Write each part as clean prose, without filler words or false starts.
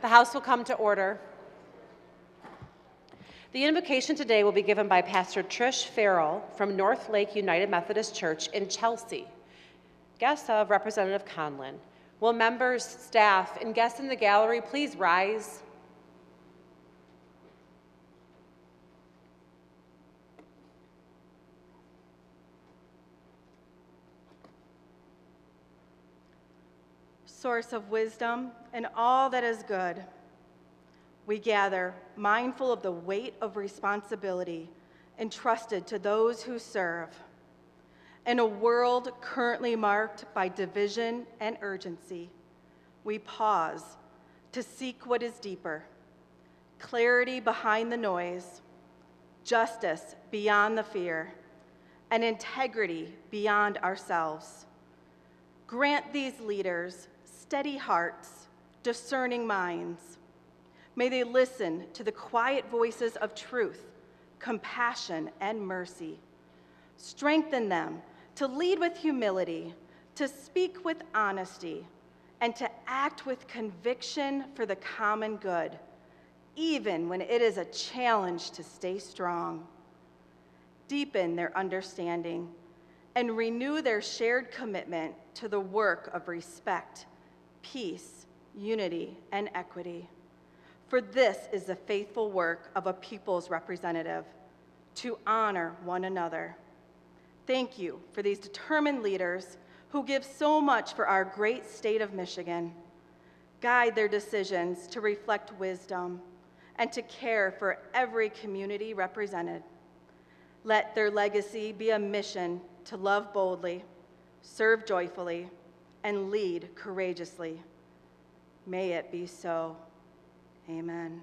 The House will come to order. The invocation today will be given by Pastor Trish Farrell from North Lake United Methodist Church in Chelsea. Guests of Representative Conlin. Will members, staff, and guests in the gallery please rise? Source of wisdom and all that is good, we gather mindful of the weight of responsibility entrusted to those who serve. In a world currently marked by division and urgency, we pause to seek what is deeper, clarity behind the noise, justice beyond the fear, and integrity beyond ourselves. Grant these leaders steady hearts, discerning minds. May they listen to the quiet voices of truth, compassion, and mercy. Strengthen them to lead with humility, to speak with honesty, and to act with conviction for the common good, even when it is a challenge to stay strong. Deepen their understanding and renew their shared commitment to the work of respect, peace, unity, and equity. For this is the faithful work of a people's representative, to honor one another. Thank you for these determined leaders who give so much for our great state of Michigan. Guide their decisions to reflect wisdom and to care for every community represented. Let their legacy be a mission to love boldly, serve joyfully, and lead courageously. May it be so. Amen.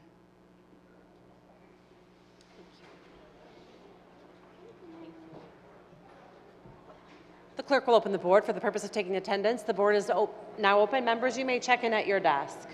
The clerk will open the board for the purpose of taking attendance. The board is now open. Members, you may check in at your desk.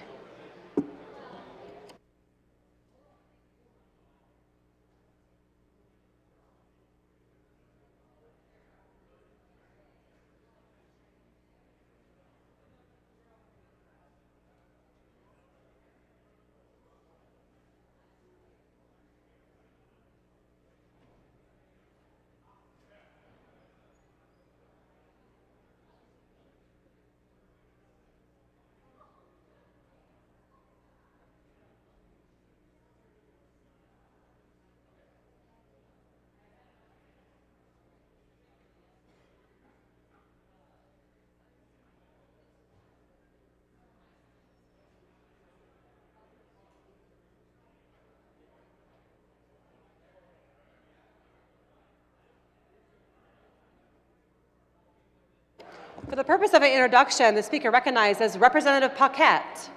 For the purpose of an introduction, the speaker recognizes Representative Paquette.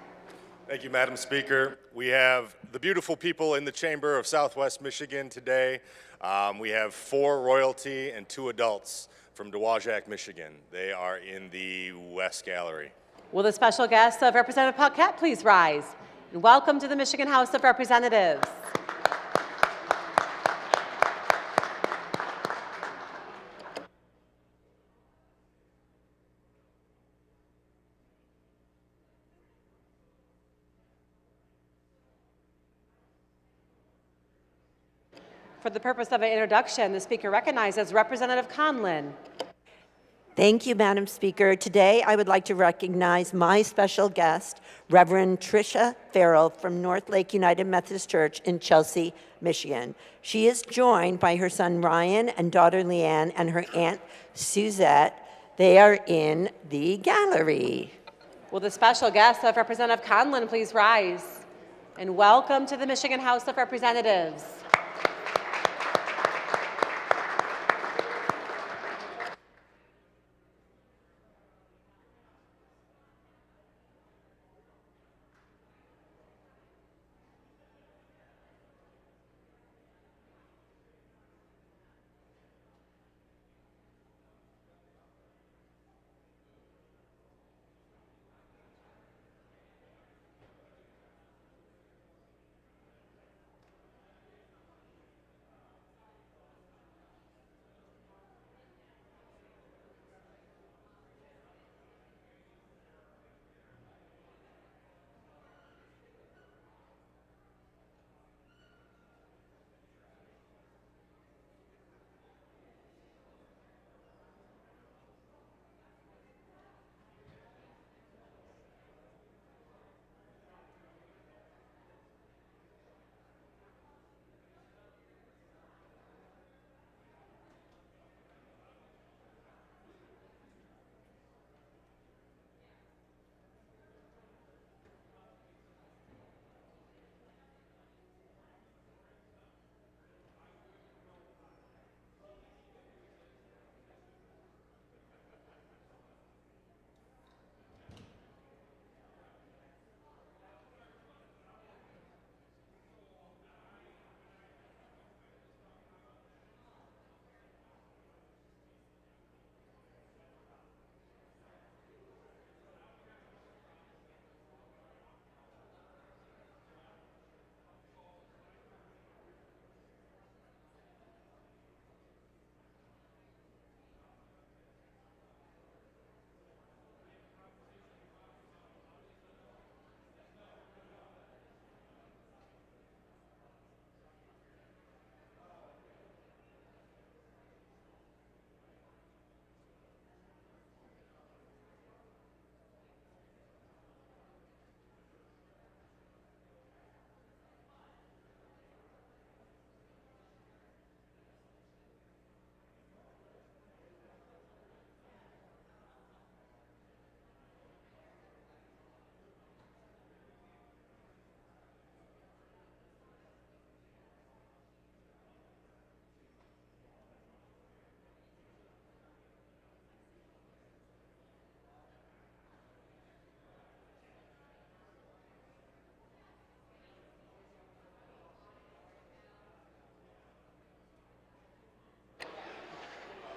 Thank you, Madam Speaker. We have the beautiful people in the chamber of Southwest Michigan today. We have 4 royalty and 2 adults from Dowagiac, Michigan. They are in the West Gallery. Will the special guest of Representative Paquette please rise? And welcome to the Michigan House of Representatives. For the purpose of an introduction, the speaker recognizes Representative Conlin. Thank you, Madam Speaker. Today, I would like to recognize my special guest, Reverend Tricia Farrell from North Lake United Methodist Church in Chelsea, Michigan. She is joined by her son Ryan and daughter Leanne and her aunt Suzette. They are in the gallery. Will the special guest of Representative Conlin please rise? And welcome to the Michigan House of Representatives.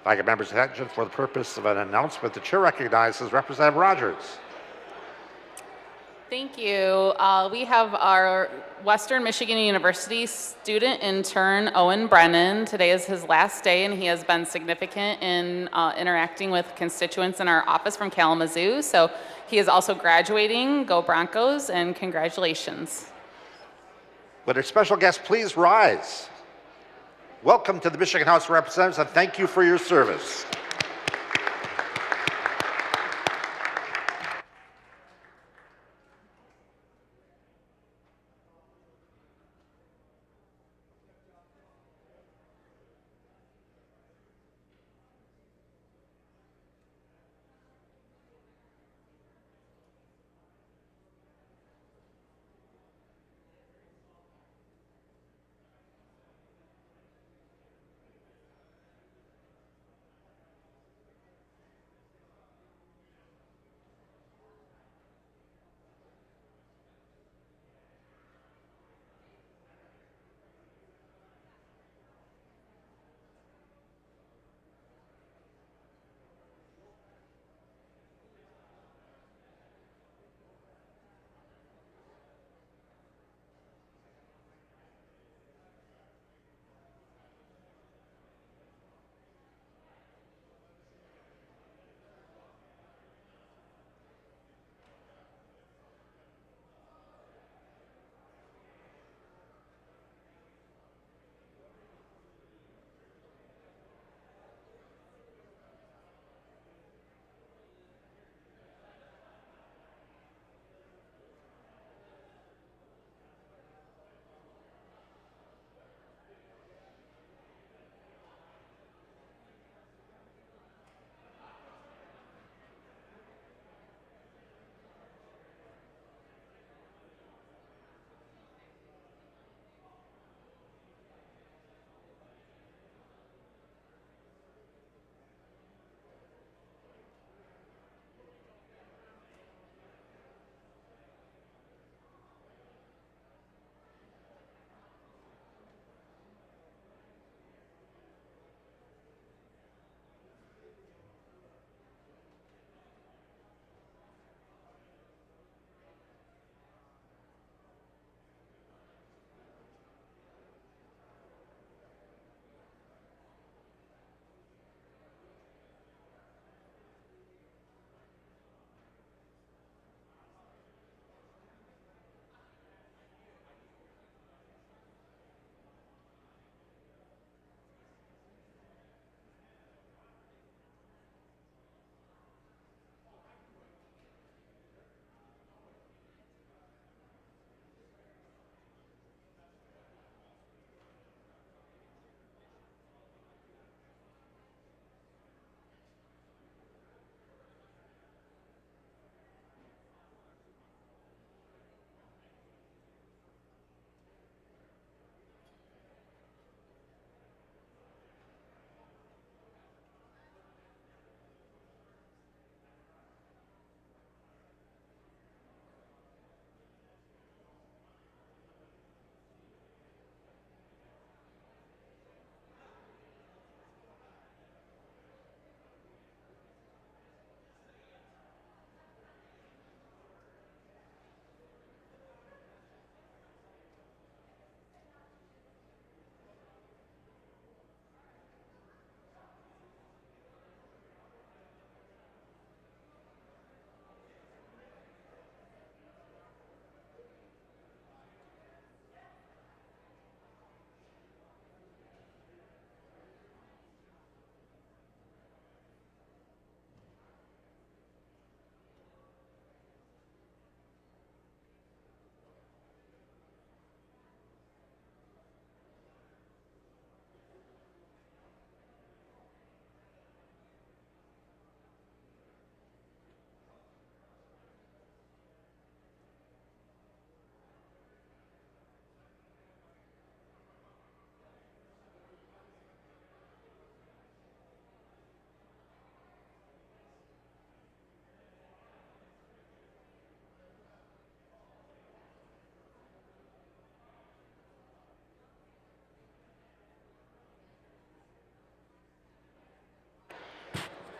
I get members' attention for the purpose of an announcement. The chair recognizes Representative Rogers. Thank you. We have our Western Michigan University student intern, Owen Brennan. Today is his last day, and he has been significant in interacting with constituents in our office from Kalamazoo. So he is also graduating. Go Broncos, and congratulations. Would our special guest please rise? Welcome to the Michigan House of Representatives, and thank you for your service.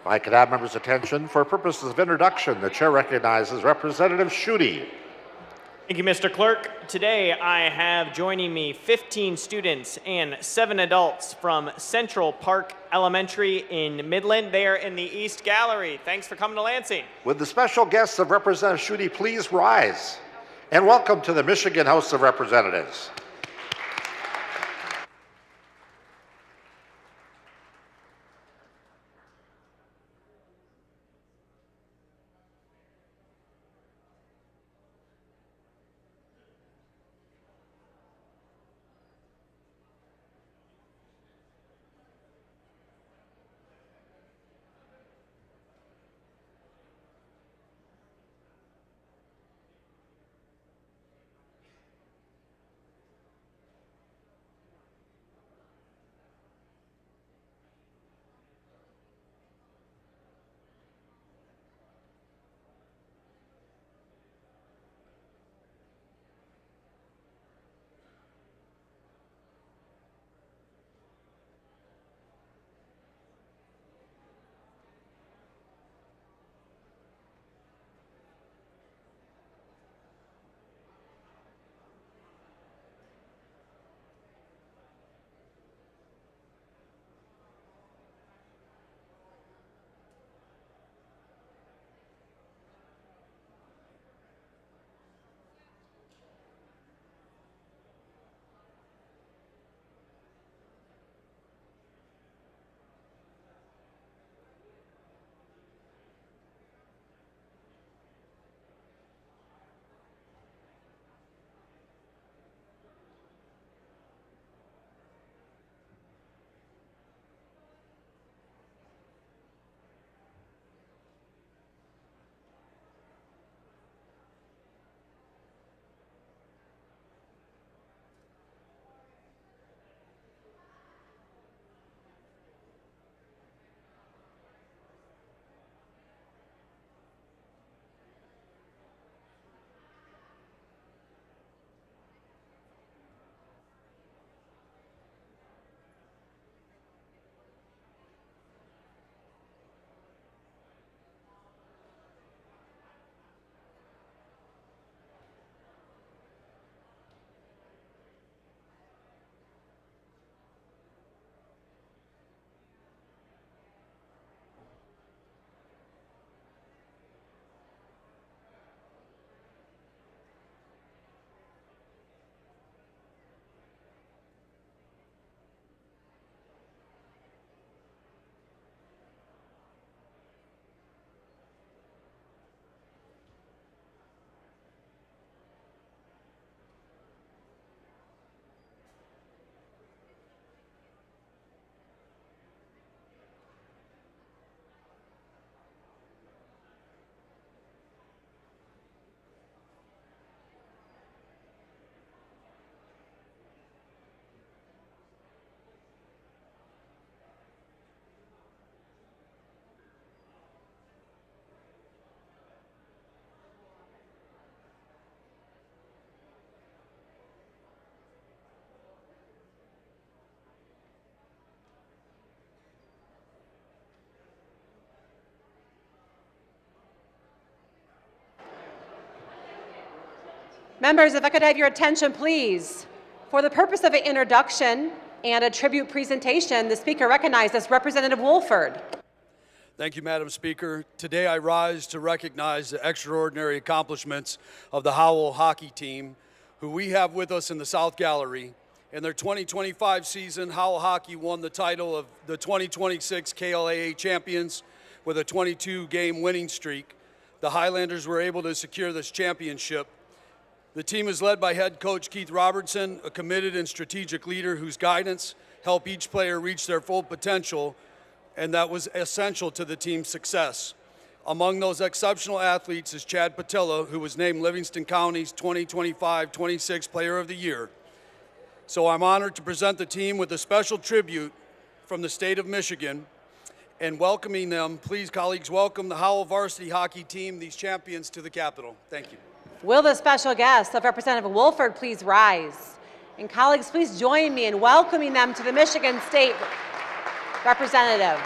I could have members' attention. For purposes of introduction, the chair recognizes Representative Schuette. Thank you, Mr. Clerk. Today I have joining me 15 students and 7 adults from Central Park Elementary in Midland. They are in the East Gallery. Thanks for coming to Lansing. Would the special guests of Representative Schuette please rise? And welcome to the Michigan House of Representatives. Members, if I could have your attention, please. For the purpose of an introduction and a tribute presentation, the speaker recognizes Representative Woolford. Thank you, Madam Speaker. Today I rise to recognize the extraordinary accomplishments of the Howell hockey team, who we have with us in the South Gallery. In their 2025 season, Howell hockey won the title of the 2026 KLAA champions with a 22-game winning streak. The Highlanders were able to secure this championship. The team is led by head coach Keith Robertson, a committed and strategic leader whose guidance helped each player reach their full potential, and that was essential to the team's success. Among those exceptional athletes is Chad Patilla, who was named Livingston County's 2025-26 Player of the Year. So I'm honored to present the team with a special tribute from the state of Michigan. And welcoming them, please, colleagues, welcome the Howell varsity hockey team, these champions, to the Capitol. Thank you. Will the special guests of Representative Woolford please rise? And colleagues, please join me in welcoming them to the Michigan State Representative.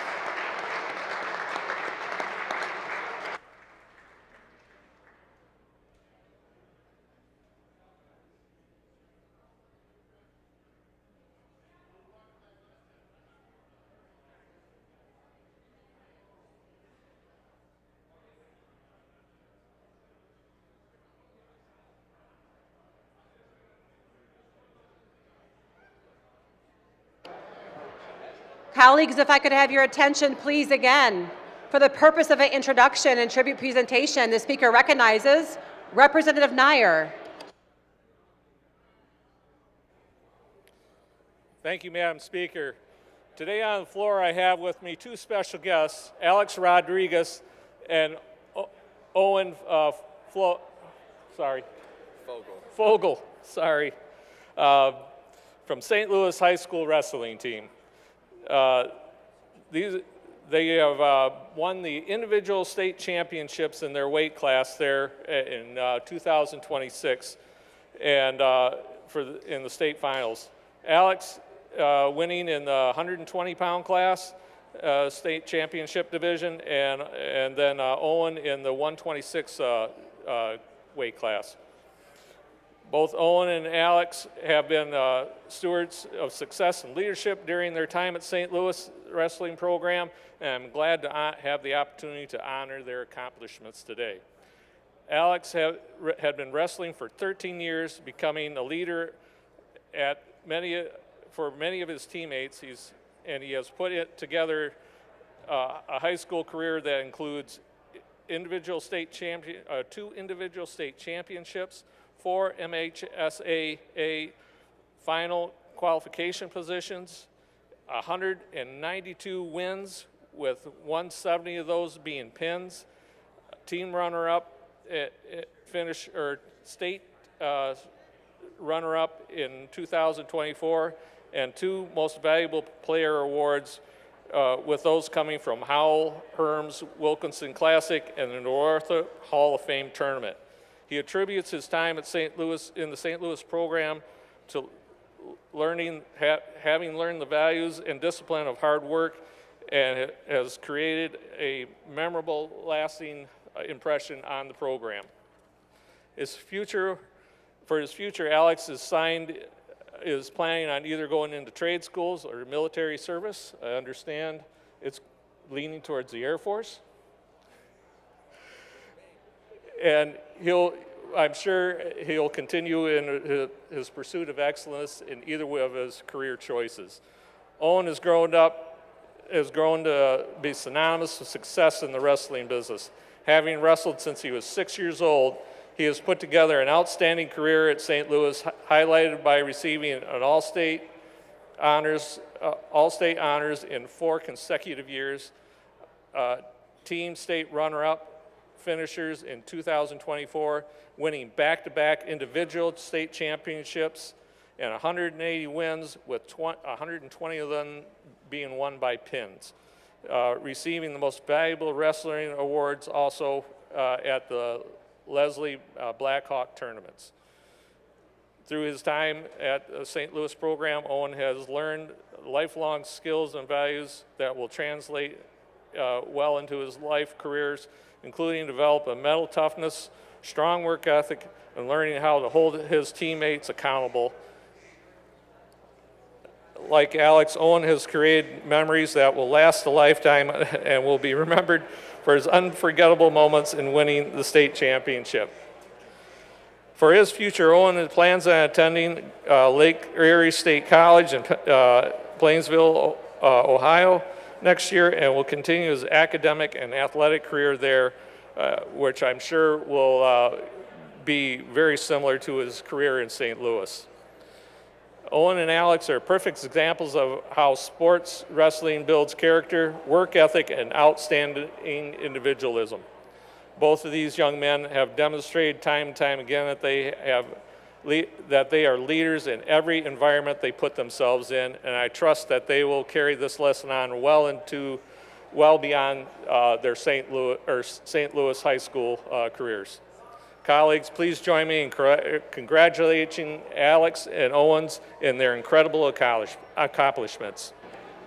Colleagues, if I could have your attention, please, again. For the purpose of an introduction and tribute presentation, the speaker recognizes Representative Neyer. Thank you, Madam Speaker. Today on the floor, I have with me two special guests, Alex Rodriguez and Owen Fogel, from St. Louis High School wrestling team. They have won the individual state championships in their weight class there in 2026 and in the state finals. Alex winning in the 120-pound class, state championship division, and then Owen in the 126 weight class. Both Owen and Alex have been stewards of success and leadership during their time at St. Louis Wrestling Program, and I'm glad to have the opportunity to honor their accomplishments today. Alex had been wrestling for 13 years, becoming a leader for many of his teammates, he has put together a high school career that includes two individual state championships, 4 MHSAA final qualification positions, 192 wins, with 170 of those being pins, team runner-up, state runner-up in 2024, and 2 Most Valuable Player awards, with those coming from Howell, Herms, Wilkinson Classic, and the North Hall of Fame tournament. He attributes his time at in the St. Louis program to having learned the values and discipline of hard work, and has created a memorable, lasting impression on the program. For his future, Alex is planning on either going into trade schools or military service. I understand it's leaning towards the Air Force. And I'm sure he'll continue in his pursuit of excellence in either way of his career choices. Owen has grown to be synonymous with success in the wrestling business. Having wrestled since he was 6 years old, he has put together an outstanding career at St. Louis, highlighted by receiving an all-state honors in 4 consecutive years, team state runner-up finishers in 2024, winning back-to-back individual state championships, and 180 wins, with 120 of them being won by pins. Receiving the Most Valuable Wrestling awards also at the Leslie Blackhawk tournaments. Through his time at the St. Louis program, Owen has learned lifelong skills and values that will translate well into his life careers, including develop a mental toughness, strong work ethic, and learning how to hold his teammates accountable. Like Alex, Owen has created memories that will last a lifetime and will be remembered for his unforgettable moments in winning the state championship. For his future, Owen plans on attending Lake Erie State College in Plainsville, Ohio next year, and will continue his academic and athletic career there, which I'm sure will be very similar to his career in St. Louis. Owen and Alex are perfect examples of how sports wrestling builds character, work ethic, and outstanding individualism. Both of these young men have demonstrated time and time again that they are leaders in every environment they put themselves in, and I trust that they will carry this lesson on well beyond their St. Louis high school careers. Colleagues, please join me in congratulating Alex and Owens in their incredible accomplishments.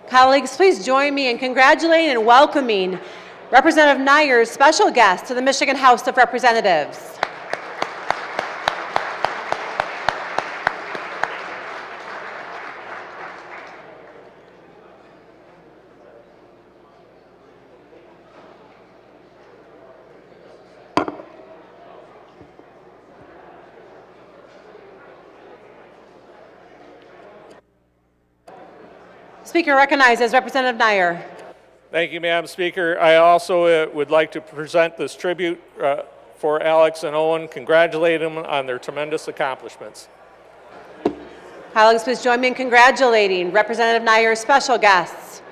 Colleagues, please join me in congratulating and welcoming Representative Neyer's special guest to the Michigan House of Representatives. Speaker recognizes Representative Neyer. Thank you, Madam Speaker. I also would like to present this tribute for Alex and Owen, congratulate them on their tremendous accomplishments. Colleagues, please join me in congratulating Representative Neyer's special guests.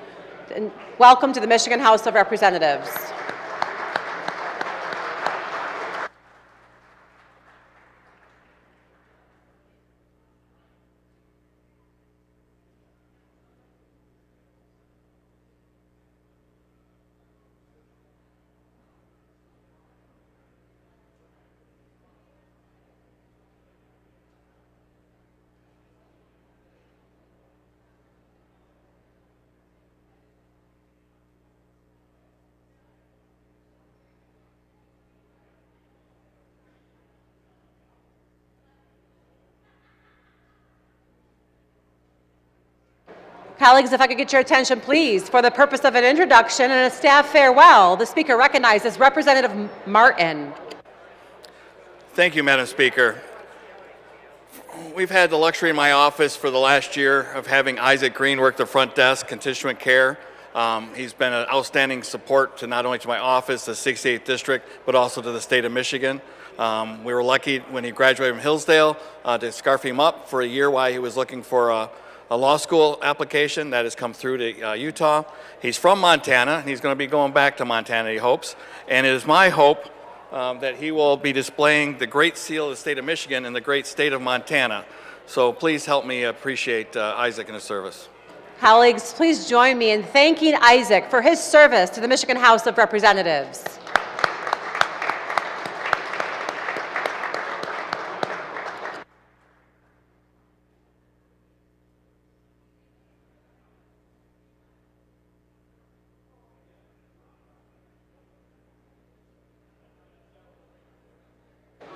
And welcome to the Michigan House of Representatives. Colleagues, if I could get your attention, please, for the purpose of an introduction and a staff farewell, the Speaker recognizes Representative Martin. Thank you, Madam Speaker. We've had the luxury in my office for the last year of having Isaac Green work the front desk, constituent care. He's been an outstanding support to not only to my office, the 68th District, but also to the state of Michigan. We were lucky when he graduated from Hillsdale to scarf him up for a year while he was looking for a law school application that has come through to Utah. He's from Montana, and he's going to be going back to Montana, he hopes. And it is my hope that he will be displaying the great seal of the state of Michigan and the great state of Montana. So please help me appreciate Isaac and his service. Colleagues, please join me in thanking Isaac for his service to the Michigan House of Representatives.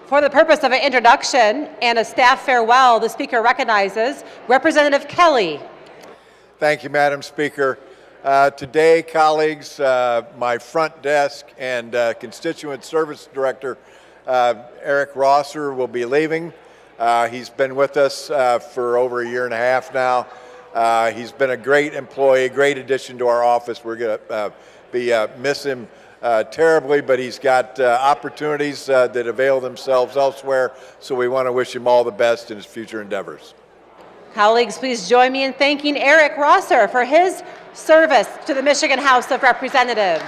For the purpose of an introduction and a staff farewell, the Speaker recognizes Representative Kelly. Thank you, Madam Speaker. Today, colleagues, my front desk and Constituent Service Director, Eric Rosser, will be leaving. He's been with us for over a year and a half now. He's been a great employee, great addition to our office. We're going to miss him terribly, but he's got opportunities that avail themselves elsewhere, so we want to wish him all the best in his future endeavors. Colleagues, please join me in thanking Eric Rosser for his service to the Michigan House of Representatives.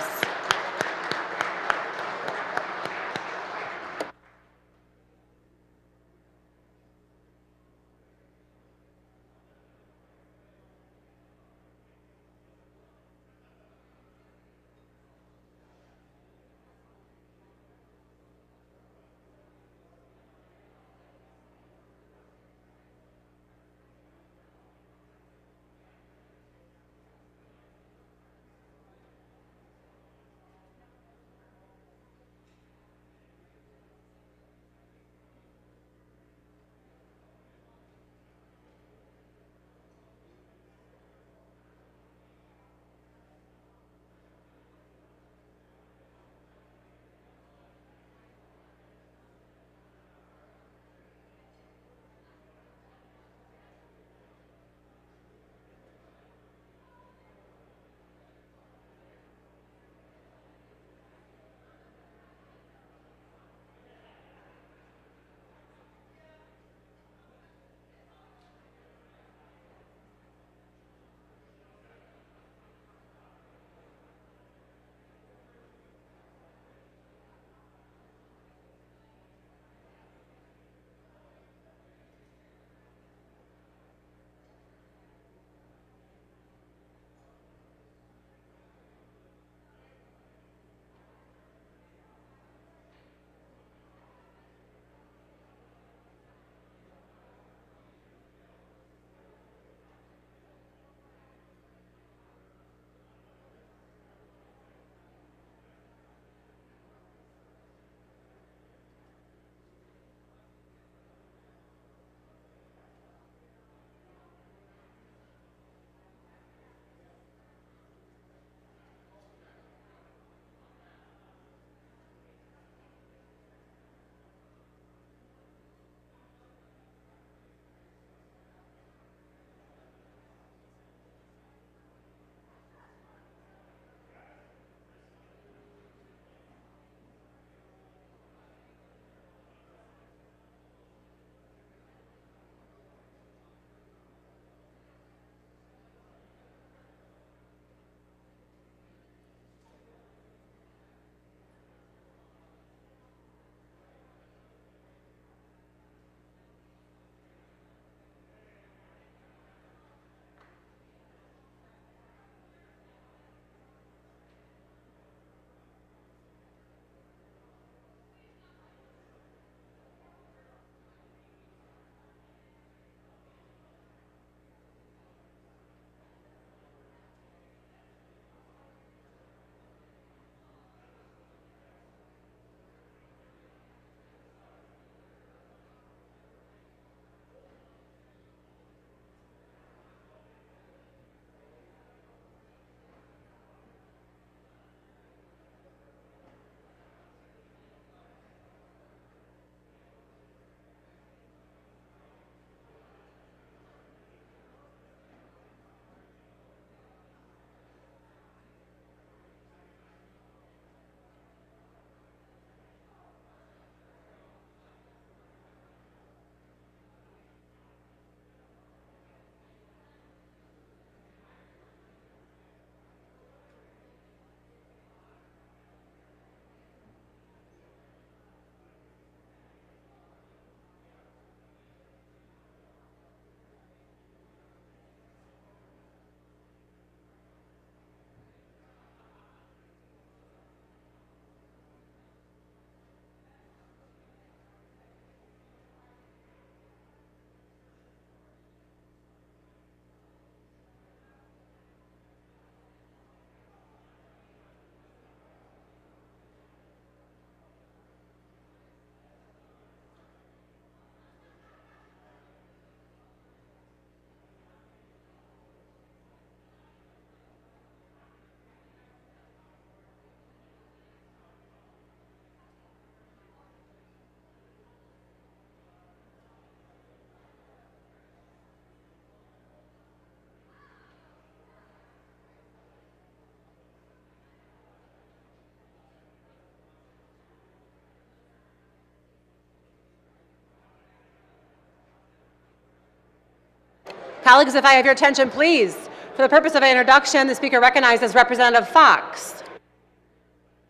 Colleagues, if I have your attention, please. For the purpose of introduction, the speaker recognizes Representative Fox.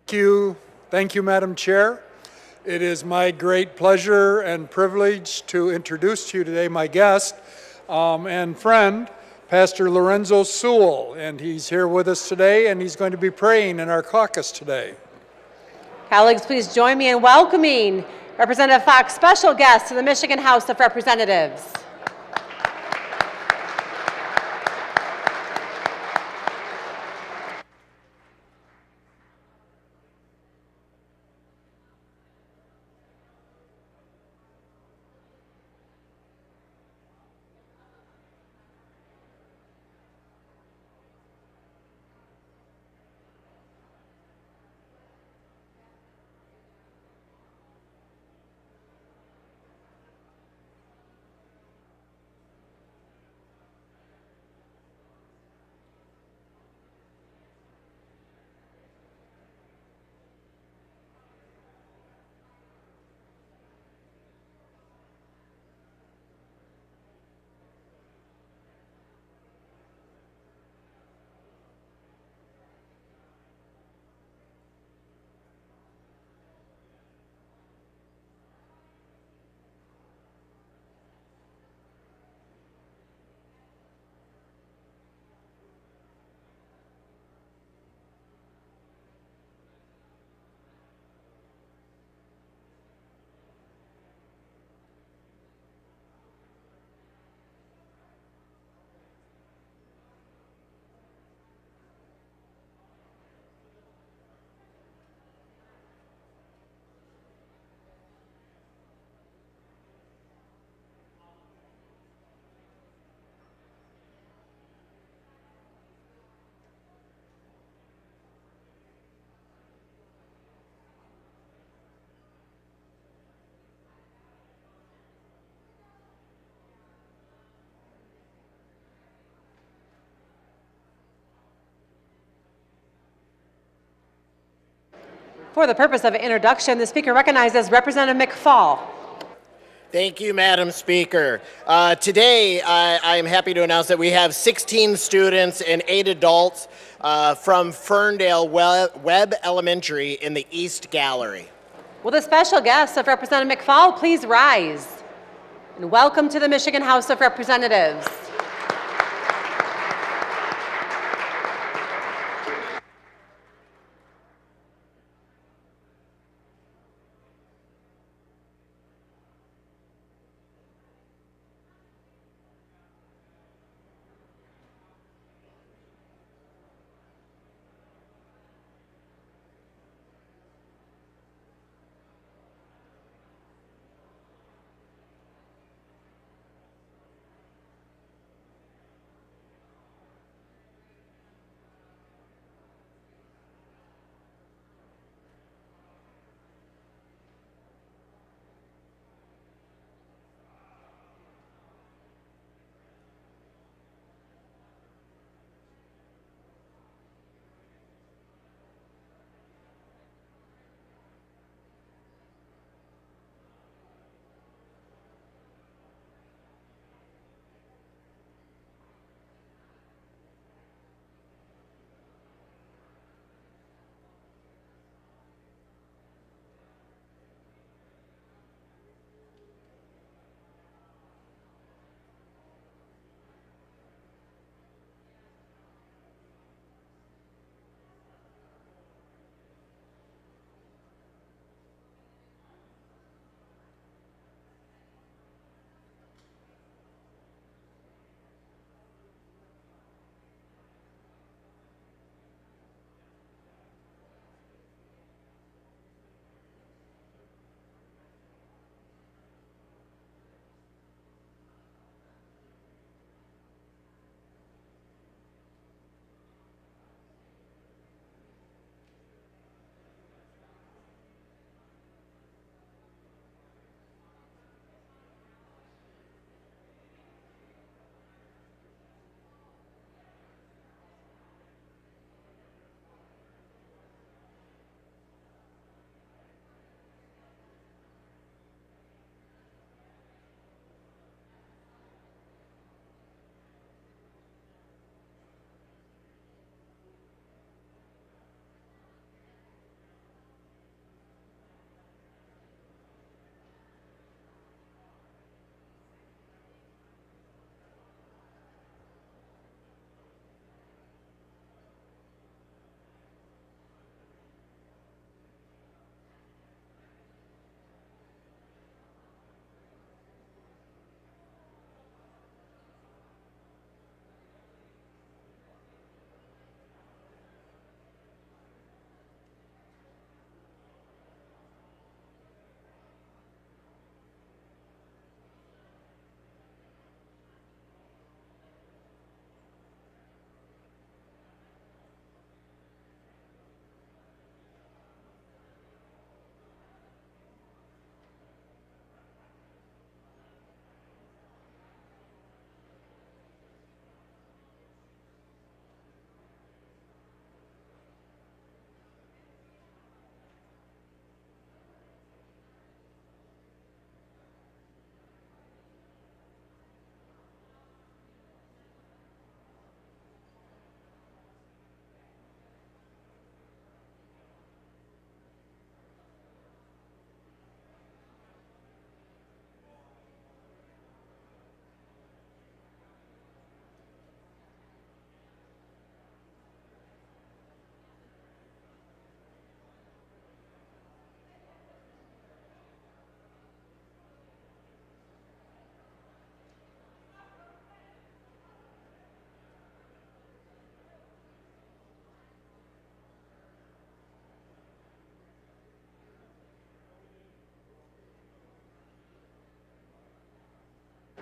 Thank you, Madam Chair. It is my great pleasure and privilege to introduce to you today my guest and friend, Pastor Lorenzo Sewell, and he's here with us today, and he's going to be praying in our caucus today. Colleagues, please join me in welcoming Representative Fox, special guest to the Michigan House of Representatives. For the purpose of introduction, the speaker recognizes Representative McFall. Thank you, Madam Speaker. Today, I am happy to announce that we have 16 students and 8 adults from Ferndale Webb Elementary in the East Gallery. Will the special guest of Representative McFall please rise? And welcome to the Michigan House of Representatives.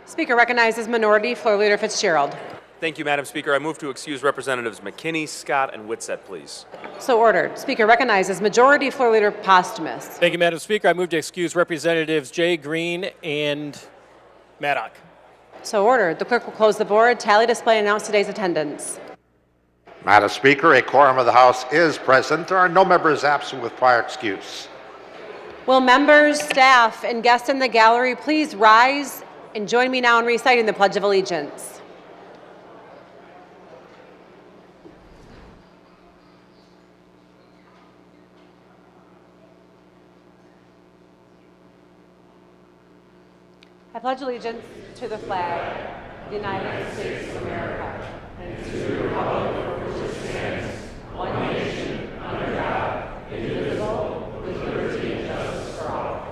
Speaker recognizes Minority Floor Leader Fitzgerald. Thank you, Madam Speaker. I move to excuse Representatives McKinney, Scott, and Whitsett, please. So ordered. Speaker recognizes Majority Floor Leader Posthumus. Thank you, Madam Speaker. I move to excuse Representatives Jay Green and Maddock. So ordered. The clerk will close the board, tally, display, and announce today's attendance. Madam Speaker, a quorum of the House is present. There are no members absent with prior excuse. Will members, staff, and guests in the gallery please rise and join me now in reciting the Pledge of Allegiance. I pledge allegiance to the flag of the United States of America and to the republic for which it stands, one nation, under God, indivisible, with liberty and justice for all.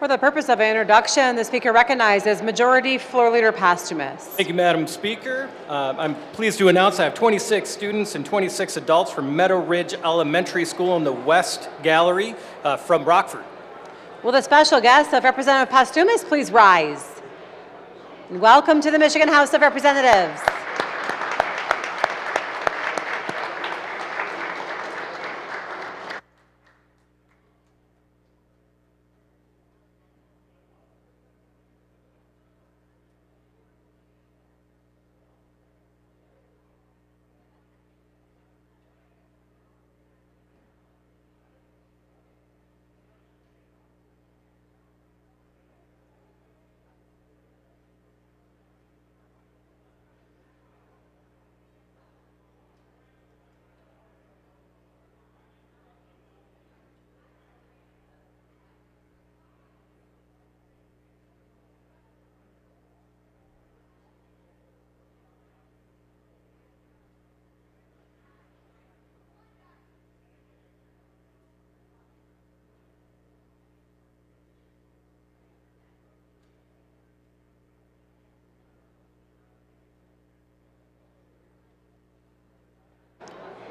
For the purpose of introduction, the speaker recognizes Majority Floor Leader Posthumus. Thank you, Madam Speaker. I'm pleased to announce I have 26 students and 26 adults from Meadow Ridge Elementary School in the West Gallery from Rockford. Will the special guest of Representative Posthumus please rise? And welcome to the Michigan House of Representatives.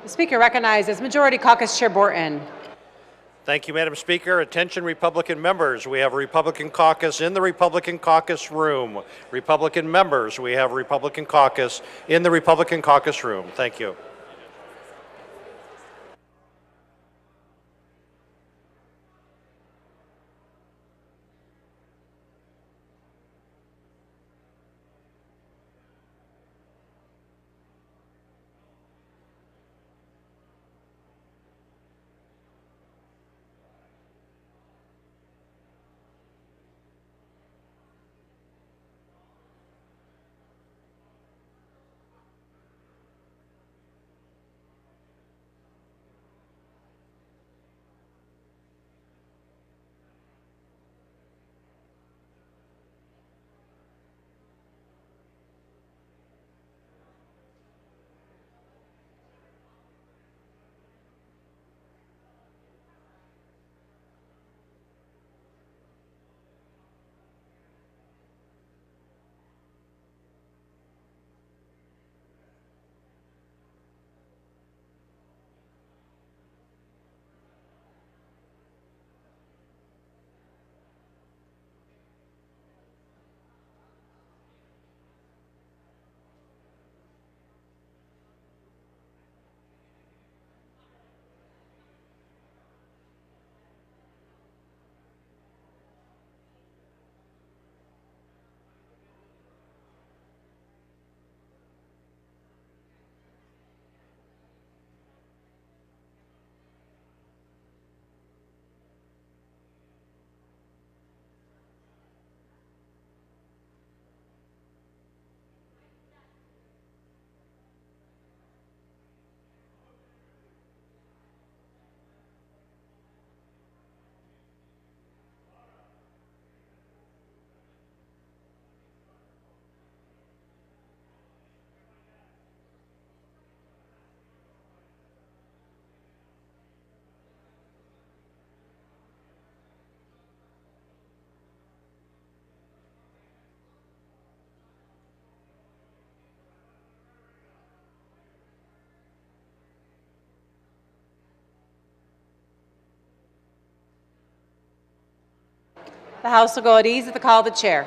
The speaker recognizes Majority Caucus Chair Borton. Thank you, Madam Speaker. Attention, Republican members. We have a Republican caucus in the Republican caucus room. Republican members, we have a Republican caucus in the Republican caucus room. Thank you. The House will go at ease at the call of the chair.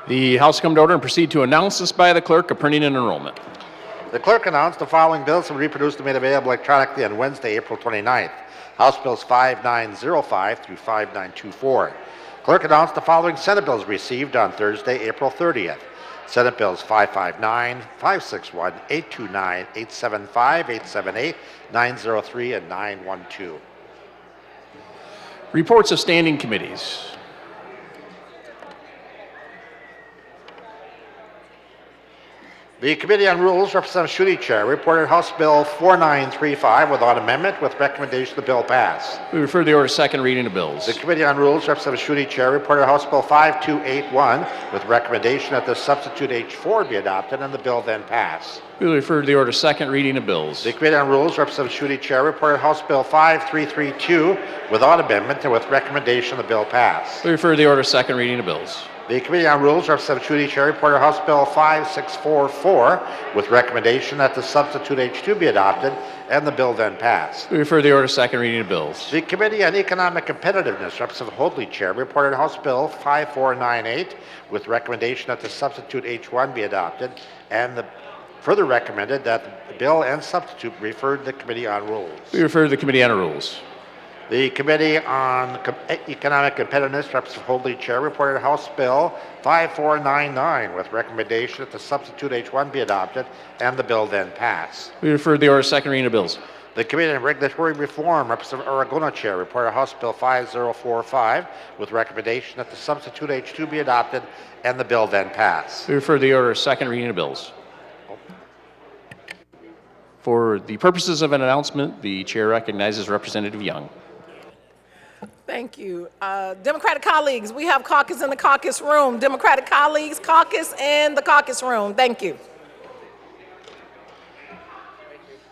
The House come to order and proceed to announce this by the clerk of printing and enrollment. The clerk announced the following bills will be reproduced and made available electronically on Wednesday, April 29th. House Bills 5905 through 5924. Clerk announced the following Senate bills received on Thursday, April 30th. Senate Bills 559, 561, 829, 875, 878, 903, and 912. Reports of standing committees. The Committee on Rules, Representative Schuette Chair, reported House Bill 4935 without amendment with recommendation the bill pass. We refer to the order second reading of bills. The Committee on Rules, Representative Schuette Chair, reported House Bill 5281 with recommendation that the substitute H4 be adopted and the bill then pass. We refer to the order second reading of bills. The Committee on Rules, Representative Schuette Chair, reported House Bill 5332 without amendment and with recommendation the bill pass. We refer to the order second reading of bills. The Committee on Rules, Representative Schuette Chair, reported House Bill 5644 with recommendation that the substitute H2 be adopted and the bill then pass. We refer to the order second reading of bills. The Committee on Economic Competitiveness, Representative Hoadley Chair, reported House Bill 5498 with recommendation that the substitute H1 be adopted and further recommended that the bill and substitute be referred to the Committee on Rules. We refer to the Committee on Rules. The Committee on Economic Competitiveness, Representative Hoadley Chair, reported House Bill 5499 with recommendation that the substitute H1 be adopted and the bill then pass. We refer to the order second reading of bills. The Committee on Regulatory Reform, Representative Aragona Chair, reported House Bill 5045 with recommendation that the substitute H2 be adopted and the bill then pass. We refer to the order second reading of bills. For the purposes of an announcement, the chair recognizes Representative Young. Thank you. Democratic colleagues, we have caucus in the caucus room. Democratic colleagues, caucus in the caucus room. Thank you.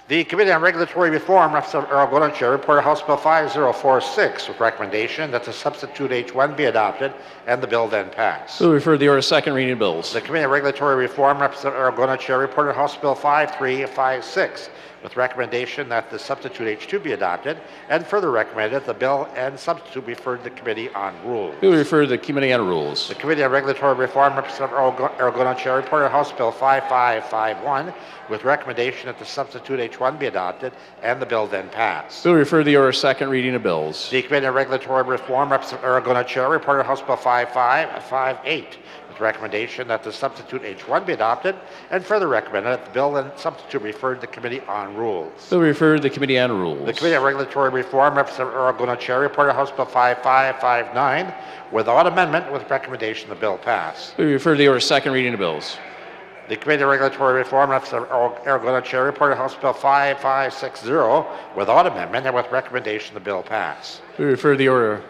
The Committee on Regulatory Reform, Representative Aragona Chair, reported House Bill 5046 with recommendation that the substitute H1 be adopted and the bill then pass. We refer to the order second reading of bills. The Committee on Regulatory Reform, Representative Aragona Chair, reported House Bill 5356 with recommendation that the substitute H2 be adopted and further recommended that the bill and substitute be referred to the Committee on Rules. We refer to the Committee on Rules. The Committee on Regulatory Reform, Representative Aragona Chair, reported House Bill 5551 with recommendation that the substitute H1 be adopted and the bill then pass. We refer to the order second reading of bills. The Committee on Regulatory Reform, Representative Aragona Chair, reported House Bill 5558 with recommendation that the substitute H1 be adopted and further recommended that the bill and substitute be referred to the Committee on Rules. We refer to the Committee on Rules. The Committee on Regulatory Reform, Representative Aragona Chair, reported House Bill 5559 without amendment with recommendation the bill pass. We refer to the order second reading of bills. The Committee on Regulatory Reform, Representative Aragona Chair, reported House Bill 5560 without amendment and with recommendation the bill pass. We refer to the order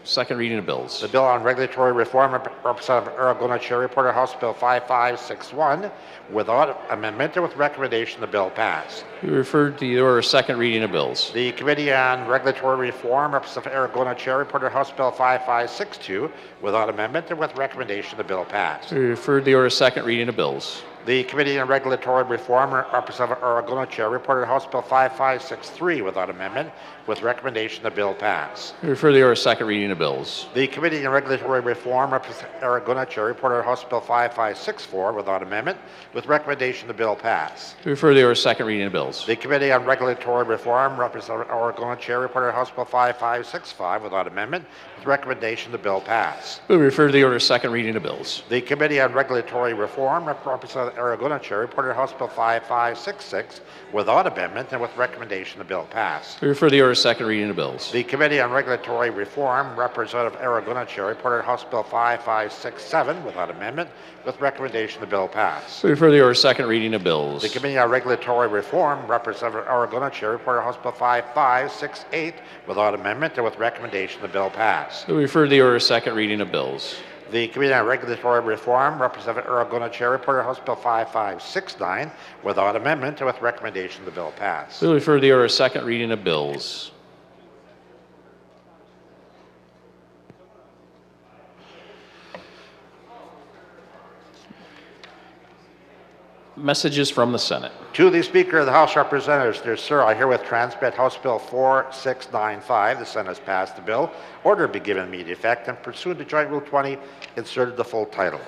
second reading of bills. The Bill on Regulatory Reform, Representative Aragona Chair, reported House Bill 5561 without amendment and with recommendation the bill pass. We refer to the order second reading of bills. The Committee on Regulatory Reform, Representative Aragona Chair, reported House Bill 5562 without amendment and with recommendation the bill pass. We refer to the order second reading of bills. The Committee on Regulatory Reform, Representative Aragona Chair, reported House Bill 5563 without amendment with recommendation the bill pass. We refer to the order second reading of bills. The Committee on Regulatory Reform, Representative Aragona Chair, reported House Bill 5564 without amendment with recommendation the bill pass. We refer to the order second reading of bills. The Committee on Regulatory Reform, Representative Aragona Chair, reported House Bill 5565 without amendment with recommendation the bill pass. We refer to the order second reading of bills. The Committee on Regulatory Reform, Representative Aragona Chair, reported House Bill 5566 without amendment and with recommendation the bill pass. We refer to the order second reading of bills. The Committee on Regulatory Reform, Representative Aragona Chair, reported House Bill 5567 without amendment with recommendation the bill pass. We refer to the order second reading of bills. The Committee on Regulatory Reform, Representative Aragona Chair, reported House Bill 5568 without amendment and with recommendation the bill pass. We refer to the order second reading of bills. The Committee on Regulatory Reform, Representative Aragona Chair, reported House Bill 5569 without amendment and with recommendation the bill pass. We refer to the order second reading of bills. Messages from the Senate. To the Speaker of the House of Representatives, dear sir, I herewith transmit House Bill 4695. The Senate has passed the bill. Order be given immediate effect and pursuant to Joint Rule 20, inserted the full title.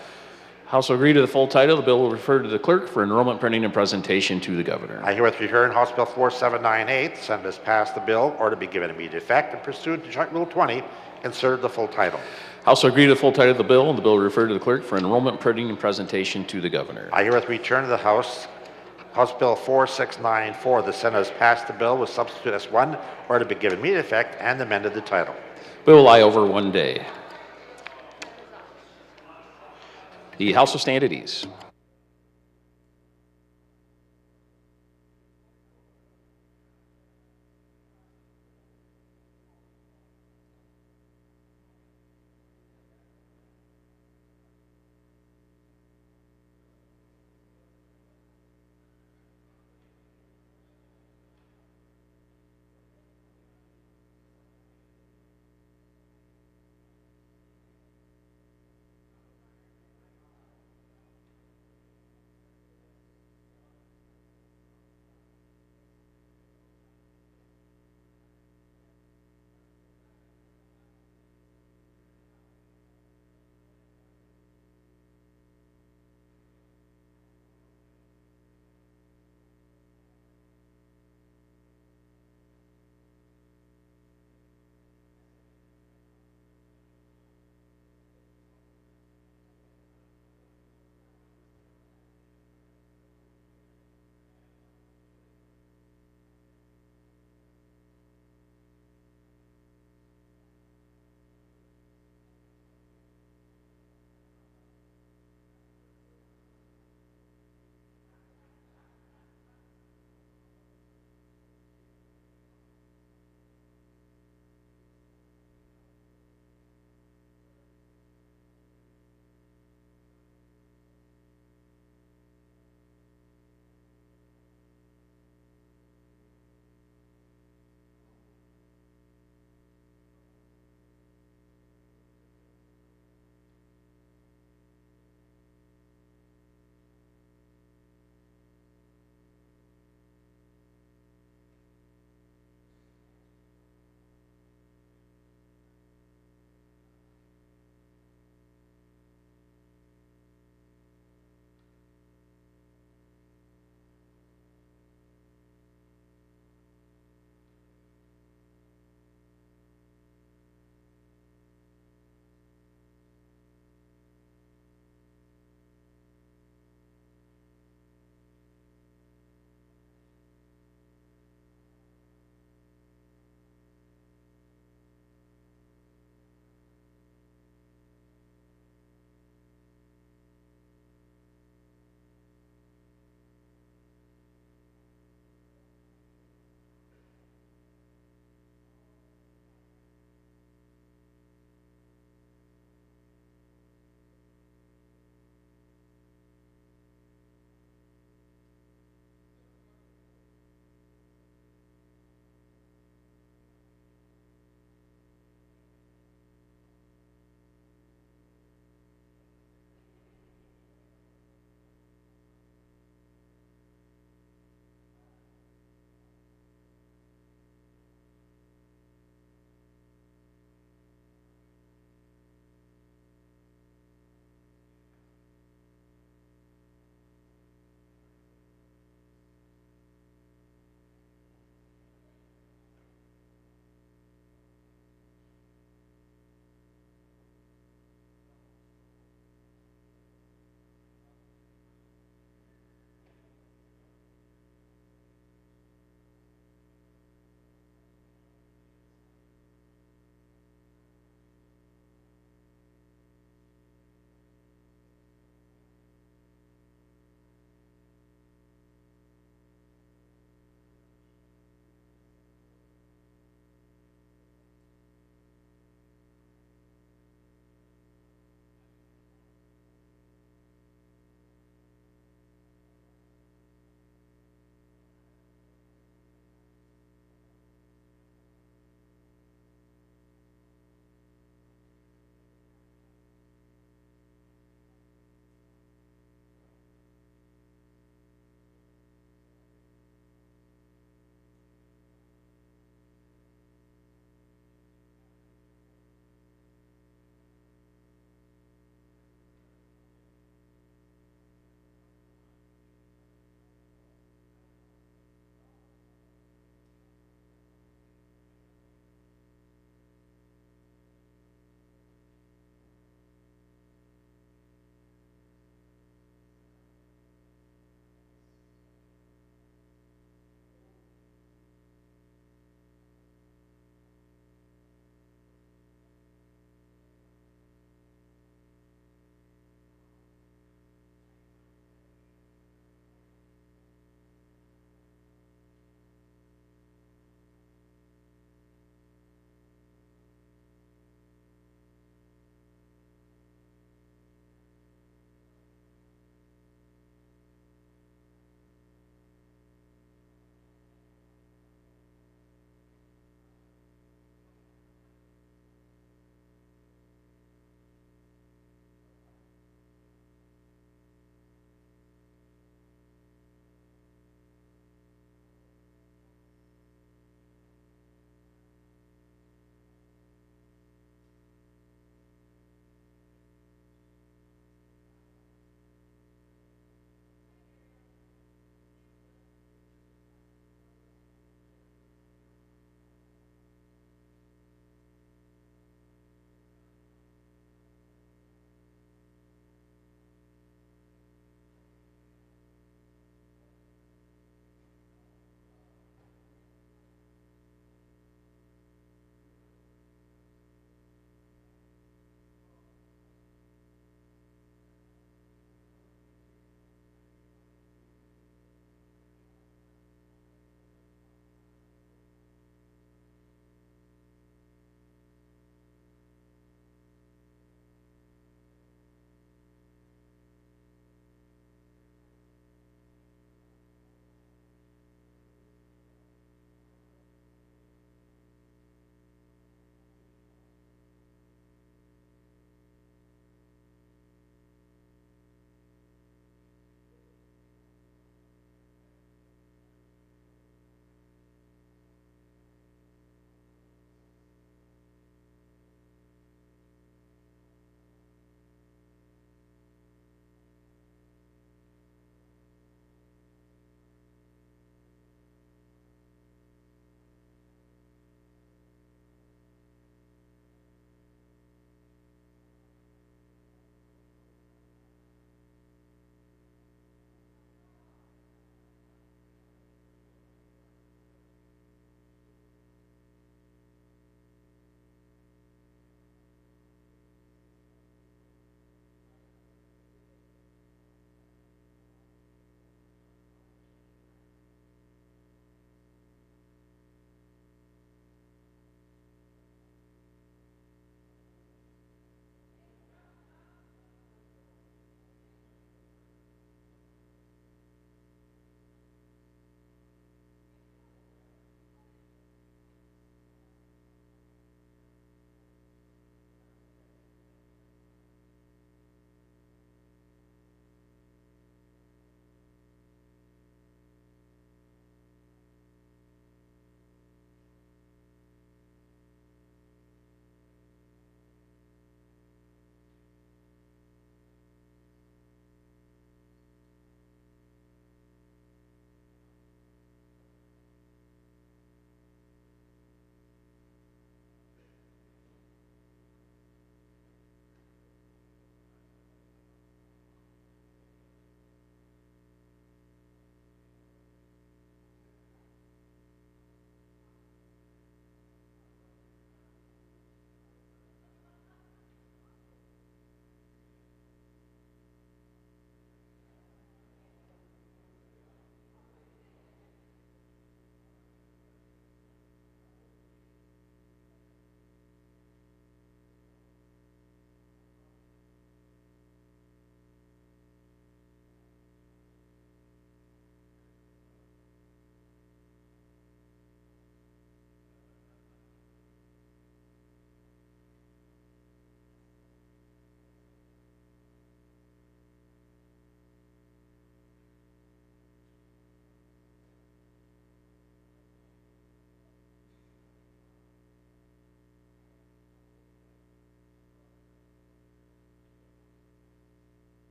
House will agree to the full title. The bill will refer to the clerk for enrollment, printing, and presentation to the governor. I herewith return House Bill 4798. The Senate has passed the bill, or to be given immediate effect, and pursuant to Joint Rule 20, considered the full title. House will agree to the full title of the bill, and the bill will refer to the clerk for enrollment, printing, and presentation to the governor. I herewith return to the House Bill 4694. The Senate has passed the bill with substitute S1, or to be given immediate effect, and amended the title. Bill will lie over one day. The House will stand at ease.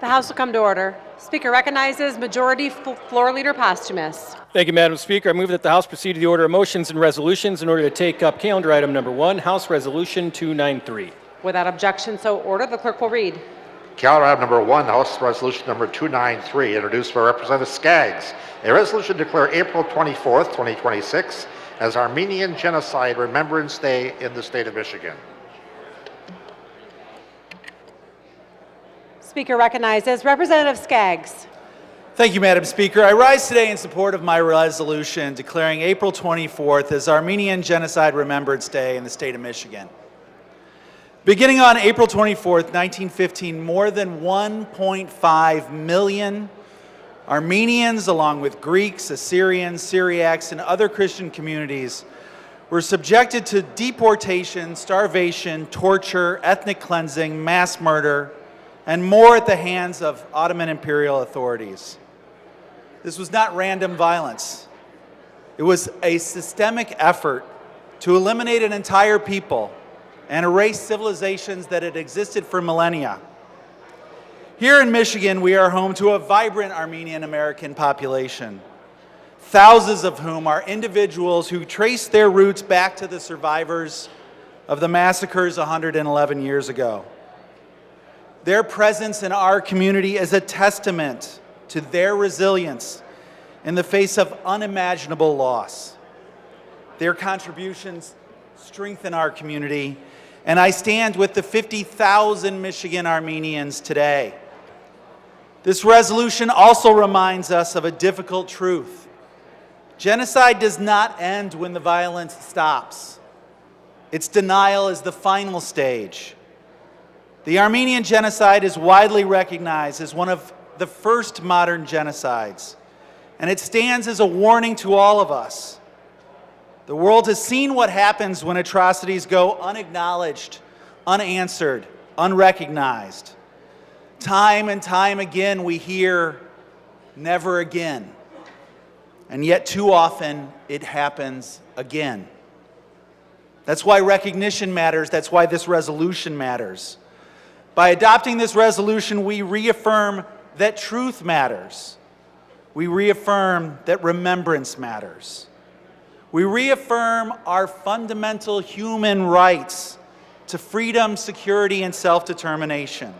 The House will come to order. Speaker recognizes Majority Floor Leader Posthumus. Thank you, Madam Speaker. I move that the House proceed to the order of motions and resolutions in order to take up calendar item number 1, House Resolution 293. Without objection, so ordered. The clerk will read. Calendar item number 1, House Resolution number 293, introduced by Representative Skaggs. A resolution to declare April 24th, 2026 as Armenian Genocide Remembrance Day in the state of Michigan. Speaker recognizes Representative Skaggs. Thank you, Madam Speaker. I rise today in support of my resolution declaring April 24th as Armenian Genocide Remembrance Day in the state of Michigan. Beginning on April 24th, 1915, more than 1.5 million Armenians, along with Greeks, Assyrians, Syriacs, and other Christian communities, were subjected to deportation, starvation, torture, ethnic cleansing, mass murder, and more at the hands of Ottoman imperial authorities. This was not random violence. It was a systemic effort to eliminate an entire people and erase civilizations that had existed for millennia. Here in Michigan, we are home to a vibrant Armenian American population, thousands of whom are individuals who trace their roots back to the survivors of the massacres 111 years ago. Their presence in our community is a testament to their resilience in the face of unimaginable loss. Their contributions strengthen our community, and I stand with the 50,000 Michigan Armenians today. This resolution also reminds us of a difficult truth. Genocide does not end when the violence stops. Its denial is the final stage. The Armenian genocide is widely recognized as one of the first modern genocides, and it stands as a warning to all of us. The world has seen what happens when atrocities go unacknowledged, unanswered, unrecognized. Time and time again we hear, never again. And yet too often it happens again. That's why recognition matters. That's why this resolution matters. By adopting this resolution, we reaffirm that truth matters. We reaffirm that remembrance matters. We reaffirm our fundamental human rights to freedom, security, and self-determination.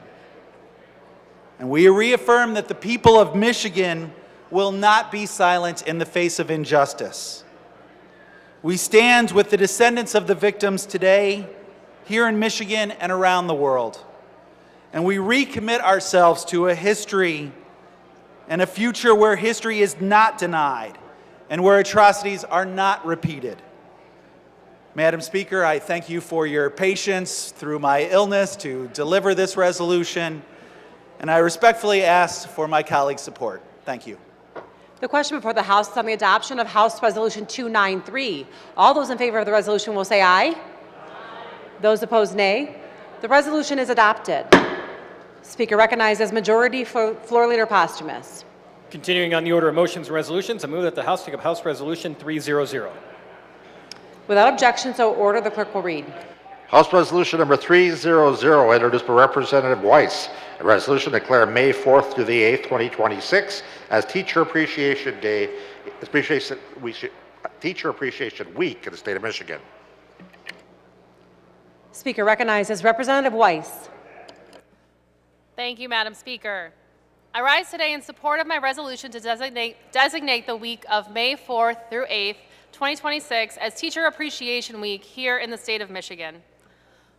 And we reaffirm that the people of Michigan will not be silent in the face of injustice. We stand with the descendants of the victims today, here in Michigan and around the world. And we recommit ourselves to a history and a future where history is not denied and where atrocities are not repeated. Madam Speaker, I thank you for your patience through my illness to deliver this resolution, and I respectfully ask for my colleagues' support. Thank you. The question before the House is on the adoption of House Resolution 293. All those in favor of the resolution will say aye. Those opposed, nay. The resolution is adopted. Speaker recognizes Majority Floor Leader Posthumus. Continuing on the order of motions and resolutions, I move that the House take up House Resolution 300. Without objection, so ordered. The clerk will read. House Resolution number 300, introduced by Representative Weiss. A resolution to declare May 4th through the 8th, 2026 as Teacher Appreciation Day, Teacher Appreciation Week in the state of Michigan. Speaker recognizes Representative Weiss. Thank you, Madam Speaker. I rise today in support of my resolution to designate the week of May 4th through 8th, 2026 as Teacher Appreciation Week here in the state of Michigan.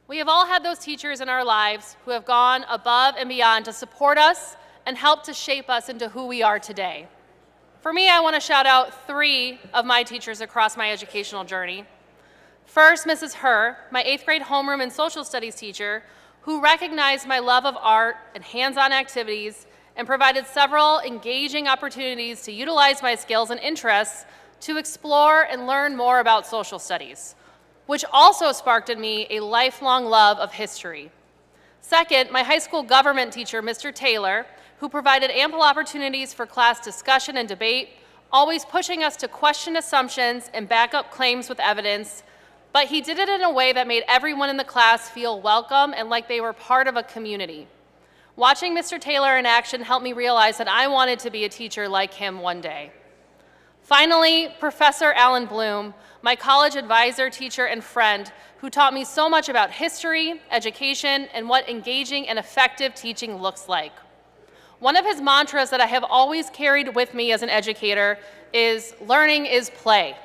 We have all had those teachers in our lives who have gone above and beyond to support us and help to shape us into who we are today. For me, I want to shout out 3 of my teachers across my educational journey. First, Mrs. Herr, my 8th grade homeroom and social studies teacher, who recognized my love of art and hands-on activities and provided several engaging opportunities to utilize my skills and interests to explore and learn more about social studies, which also sparked in me a lifelong love of history. Second, my high school government teacher, Mr. Taylor, who provided ample opportunities for class discussion and debate, always pushing us to question assumptions and back up claims with evidence, but he did it in a way that made everyone in the class feel welcome and like they were part of a community. Watching Mr. Taylor in action helped me realize that I wanted to be a teacher like him one day. Finally, Professor Alan Bloom, my college advisor, teacher, and friend, who taught me so much about history, education, and what engaging and effective teaching looks like. One of his mantras that I have always carried with me as an educator is, learning is play.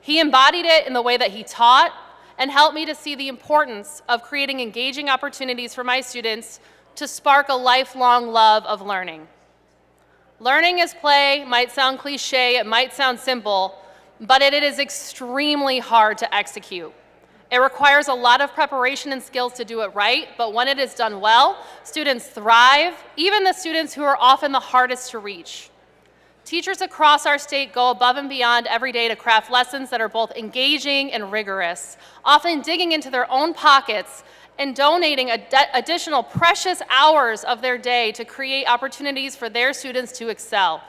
He embodied it in the way that he taught and helped me to see the importance of creating engaging opportunities for my students to spark a lifelong love of learning. Learning is play might sound cliche, it might sound simple, but it is extremely hard to execute. It requires a lot of preparation and skills to do it right, but when it is done well, students thrive, even the students who are often the hardest to reach. Teachers across our state go above and beyond every day to craft lessons that are both engaging and rigorous, often digging into their own pockets and donating additional precious hours of their day to create opportunities for their students to excel.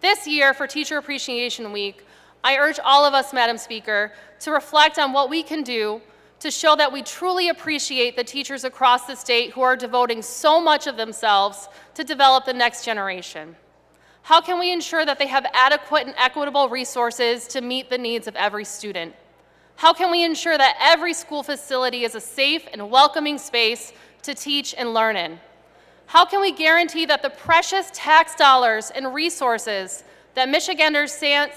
This year, for Teacher Appreciation Week, I urge all of us, Madam Speaker, to reflect on what we can do to show that we truly appreciate the teachers across the state who are devoting so much of themselves to develop the next generation. How can we ensure that they have adequate and equitable resources to meet the needs of every student? How can we ensure that every school facility is a safe and welcoming space to teach and learn in? How can we guarantee that the precious tax dollars and resources that Michiganders send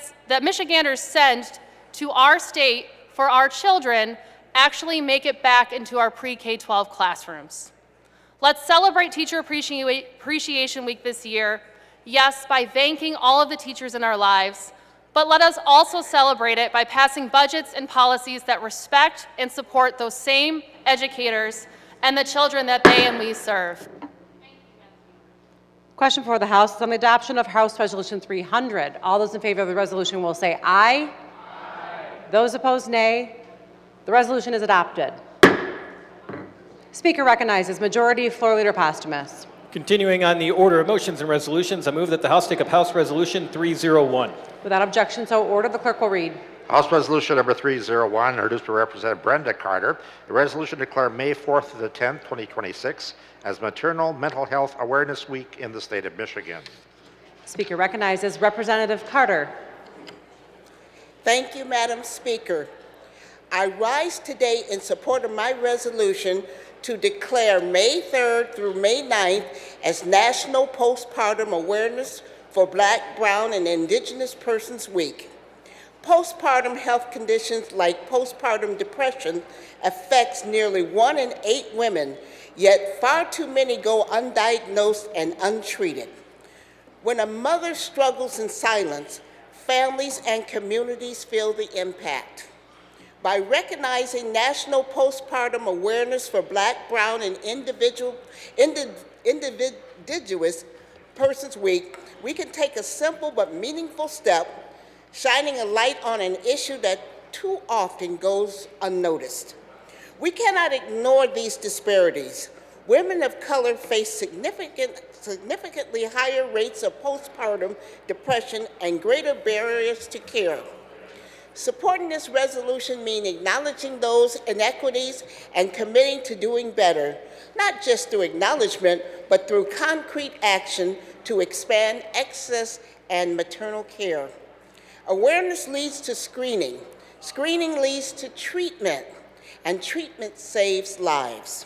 to our state for our children actually make it back into our pre-K-12 classrooms? Let's celebrate Teacher Appreciation Week this year, yes, by thanking all of the teachers in our lives, but let us also celebrate it by passing budgets and policies that respect and support those same educators and the children that they and we serve. Question for the House is on the adoption of House Resolution 300. All those in favor of the resolution will say aye. Aye. Those opposed, nay. The resolution is adopted. Speaker recognizes Majority Floor Leader Posthumus. Continuing on the order of motions and resolutions, I move that the House take up House Resolution 301. Without objection, so ordered. The clerk will read. House Resolution number 301, introduced by Representative Brenda-Carter, a resolution to declare May 4th to the 10th, 2026 as Maternal Mental Health Awareness Week in the state of Michigan. Speaker recognizes Representative Carter. Thank you, Madam Speaker. I rise today in support of my resolution to declare May 3rd through May 9th as National Postpartum Awareness for Black, Brown, and Indigenous Persons Week. Postpartum health conditions like postpartum depression affects nearly 1 in 8 women, yet far too many go undiagnosed and untreated. When a mother struggles in silence, families and communities feel the impact. By recognizing National Postpartum Awareness for Black, Brown, and Indigenous Persons Week, we can take a simple but meaningful step, shining a light on an issue that too often goes unnoticed. We cannot ignore these disparities. Women of color face significantly higher rates of postpartum depression and greater barriers to care. Supporting this resolution means acknowledging those inequities and committing to doing better, not just through acknowledgement, but through concrete action to expand access and maternal care. Awareness leads to screening. Screening leads to treatment, and treatment saves lives.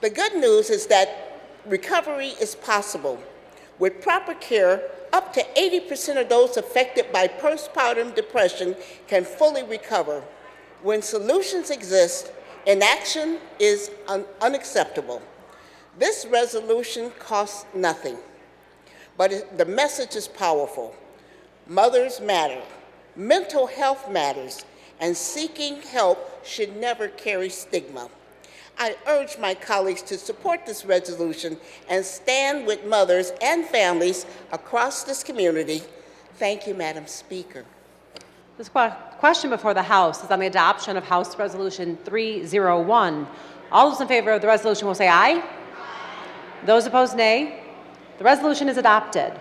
The good news is that recovery is possible. With proper care, up to 80% of those affected by postpartum depression can fully recover. When solutions exist, inaction is unacceptable. This resolution costs nothing, but the message is powerful. Mothers matter, mental health matters, and seeking help should never carry stigma. I urge my colleagues to support this resolution and stand with mothers and families across this community. Thank you, Madam Speaker. This question before the House is on the adoption of House Resolution 301. All those in favor of the resolution will say aye. Aye. Those opposed, nay. The resolution is adopted.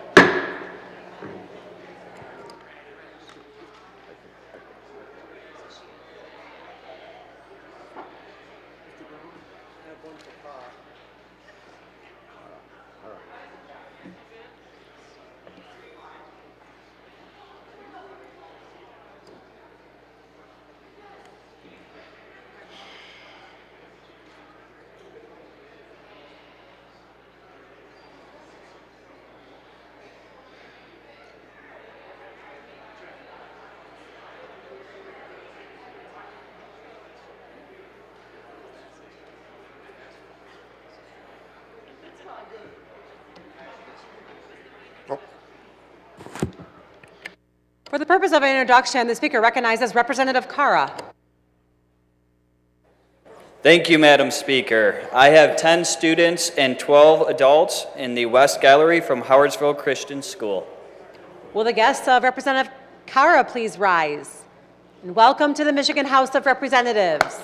For the purpose of an introduction, the speaker recognizes Representative Carra. Thank you, Madam Speaker. I have 10 students and 12 adults in the West Gallery from Howardsville Christian School. Will the guests of Representative Carra please rise? And welcome to the Michigan House of Representatives.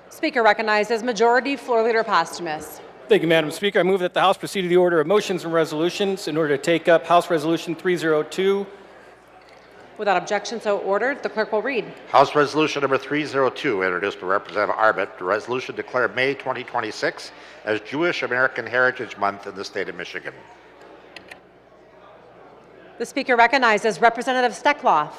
Speaker recognizes Majority Floor Leader Posthumus. Thank you, Madam Speaker. I move that the House proceed to the order of motions and resolutions in order to take up House Resolution 302. Without objection, so ordered. The clerk will read. House Resolution number 302, introduced by Representative Arbit. The resolution declared May 2026 as Jewish American Heritage Month in the state of Michigan. The Speaker recognizes Representative Steckloff.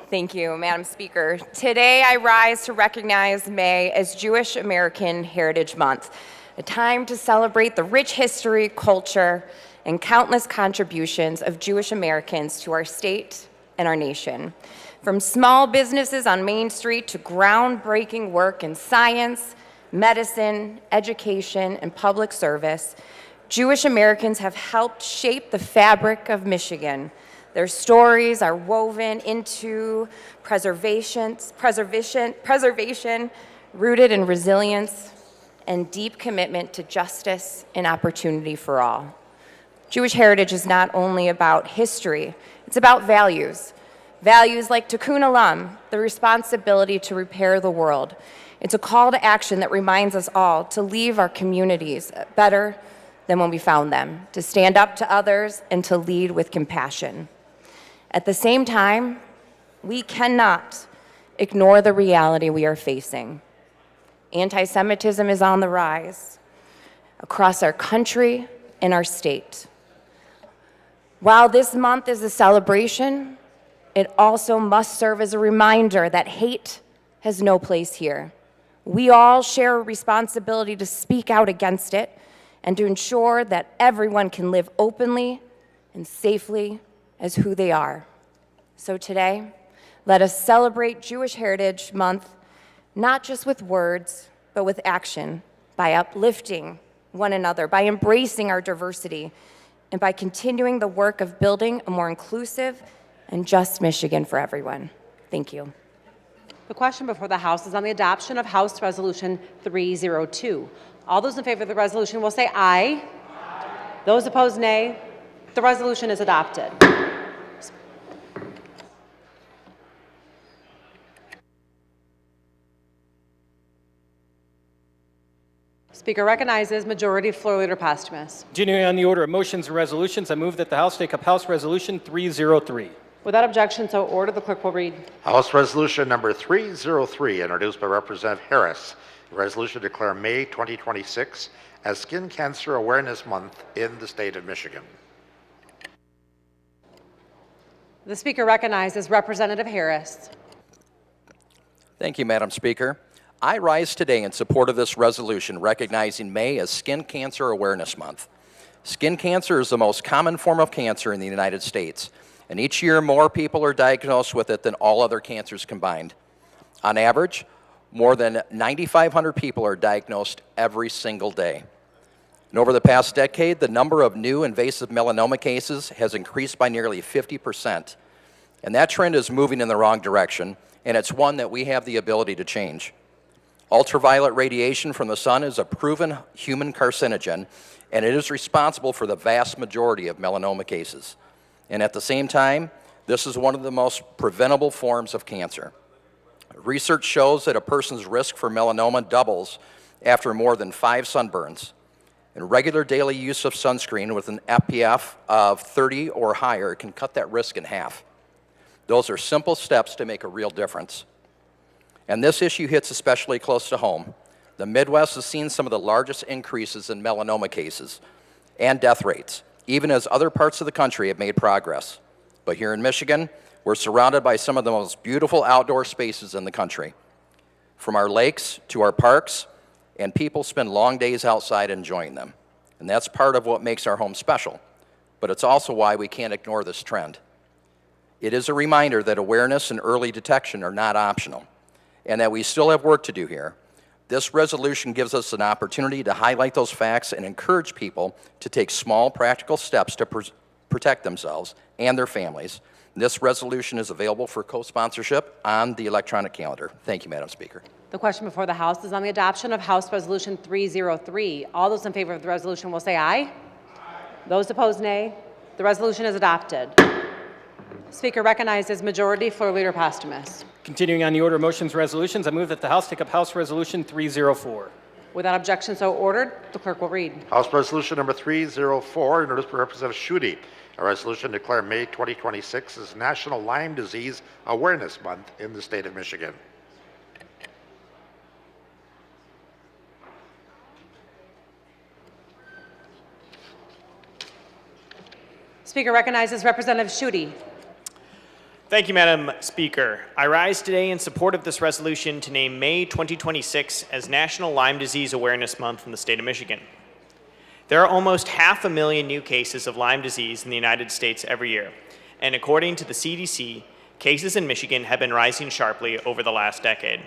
Thank you, Madam Speaker. Today I rise to recognize May as Jewish American Heritage Month, a time to celebrate the rich history, culture, and countless contributions of Jewish Americans to our state and our nation. From small businesses on Main Street to groundbreaking work in science, medicine, education, and public service, Jewish Americans have helped shape the fabric of Michigan. Their stories are woven into preservation, rooted in resilience and deep commitment to justice and opportunity for all. Jewish heritage is not only about history, it's about values. Values like tikkun olam, the responsibility to repair the world. It's a call to action that reminds us all to leave our communities better than when we found them, to stand up to others, and to lead with compassion. At the same time, we cannot ignore the reality we are facing. Anti-Semitism is on the rise across our country and our state. While this month is a celebration, it also must serve as a reminder that hate has no place here. We all share a responsibility to speak out against it and to ensure that everyone can live openly and safely as who they are. So today, let us celebrate Jewish Heritage Month, not just with words, but with action, by uplifting one another, by embracing our diversity, and by continuing the work of building a more inclusive and just Michigan for everyone. Thank you. The question before the House is on the adoption of House Resolution 302. All those in favor of the resolution will say aye. Those opposed, nay. The resolution is adopted. Speaker recognizes Majority Floor Leader Posthumus. Continuing on the order of motions and resolutions, I move that the House take up House Resolution 303. Without objection, so ordered. The clerk will read. House Resolution number 303, introduced by Representative Harris. A resolution to declare May 2026 as Skin Cancer Awareness Month in the state of Michigan. The Speaker recognizes Representative Harris. Thank you, Madam Speaker. I rise today in support of this resolution recognizing May as Skin Cancer Awareness Month. Skin cancer is the most common form of cancer in the United States, and each year more people are diagnosed with it than all other cancers combined. On average, more than 9,500 people are diagnosed every single day. And over the past decade, the number of new invasive melanoma cases has increased by nearly 50%. And that trend is moving in the wrong direction, and it's one that we have the ability to change. Ultraviolet radiation from the sun is a proven human carcinogen, and it is responsible for the vast majority of melanoma cases. And at the same time, this is one of the most preventable forms of cancer. Research shows that a person's risk for melanoma doubles after more than 5 sunburns. And regular daily use of sunscreen with an SPF of 30 or higher can cut that risk in half. Those are simple steps to make a real difference. And this issue hits especially close to home. The Midwest has seen some of the largest increases in melanoma cases and death rates, even as other parts of the country have made progress. But here in Michigan, we're surrounded by some of the most beautiful outdoor spaces in the country. From our lakes to our parks, and people spend long days outside enjoying them. And that's part of what makes our home special. But it's also why we can't ignore this trend. It is a reminder that awareness and early detection are not optional, and that we still have work to do here. This resolution gives us an opportunity to highlight those facts and encourage people to take small, practical steps to protect themselves and their families. This resolution is available for co-sponsorship on the electronic calendar. Thank you, Madam Speaker. The question before the House is on the adoption of House Resolution 303. All those in favor of the resolution will say aye. Those opposed, nay. The resolution is adopted. Speaker recognizes Majority Floor Leader Posthumus. Continuing on the order of motions and resolutions, I move that the House take up House Resolution 304. Without objection, so ordered. The clerk will read. House Resolution number 304, introduced by Representative Schuette. A resolution to declare May 2026 as National Lyme Disease Awareness Month in the state of Michigan. Speaker recognizes Representative Schuette. Thank you, Madam Speaker. I rise today in support of this resolution to name May 2026 as National Lyme Disease Awareness Month in the state of Michigan. There are almost 500,000 new cases of Lyme disease in the United States every year, and according to the CDC, cases in Michigan have been rising sharply over the last decade.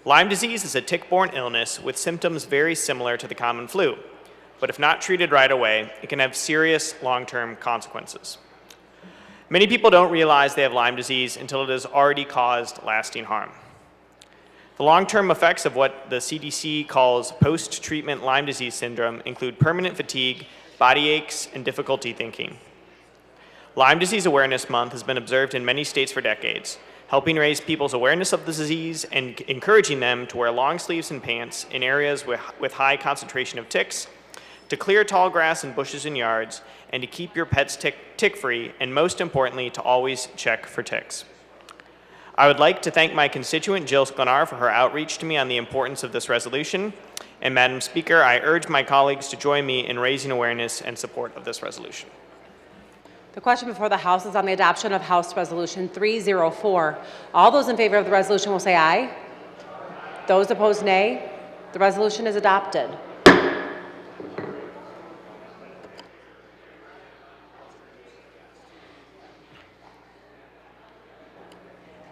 Lyme disease is a tick-borne illness with symptoms very similar to the common flu, but if not treated right away, it can have serious long-term consequences. Many people don't realize they have Lyme disease until it has already caused lasting harm. The long-term effects of what the CDC calls post-treatment Lyme disease syndrome include permanent fatigue, body aches, and difficulty thinking. Lyme Disease Awareness Month has been observed in many states for decades, helping raise people's awareness of the disease and encouraging them to wear long sleeves and pants in areas with high concentration of ticks to clear tall grass and bushes in yards, and to keep your pets tick-free, and most importantly, to always check for ticks. I would like to thank my constituent, Jill Sklenar, for her outreach to me on the importance of this resolution. And Madam Speaker, I urge my colleagues to join me in raising awareness and support of this resolution. The question before the House is on the adoption of House Resolution 304. All those in favor of the resolution will say aye. Those opposed, nay. The resolution is adopted.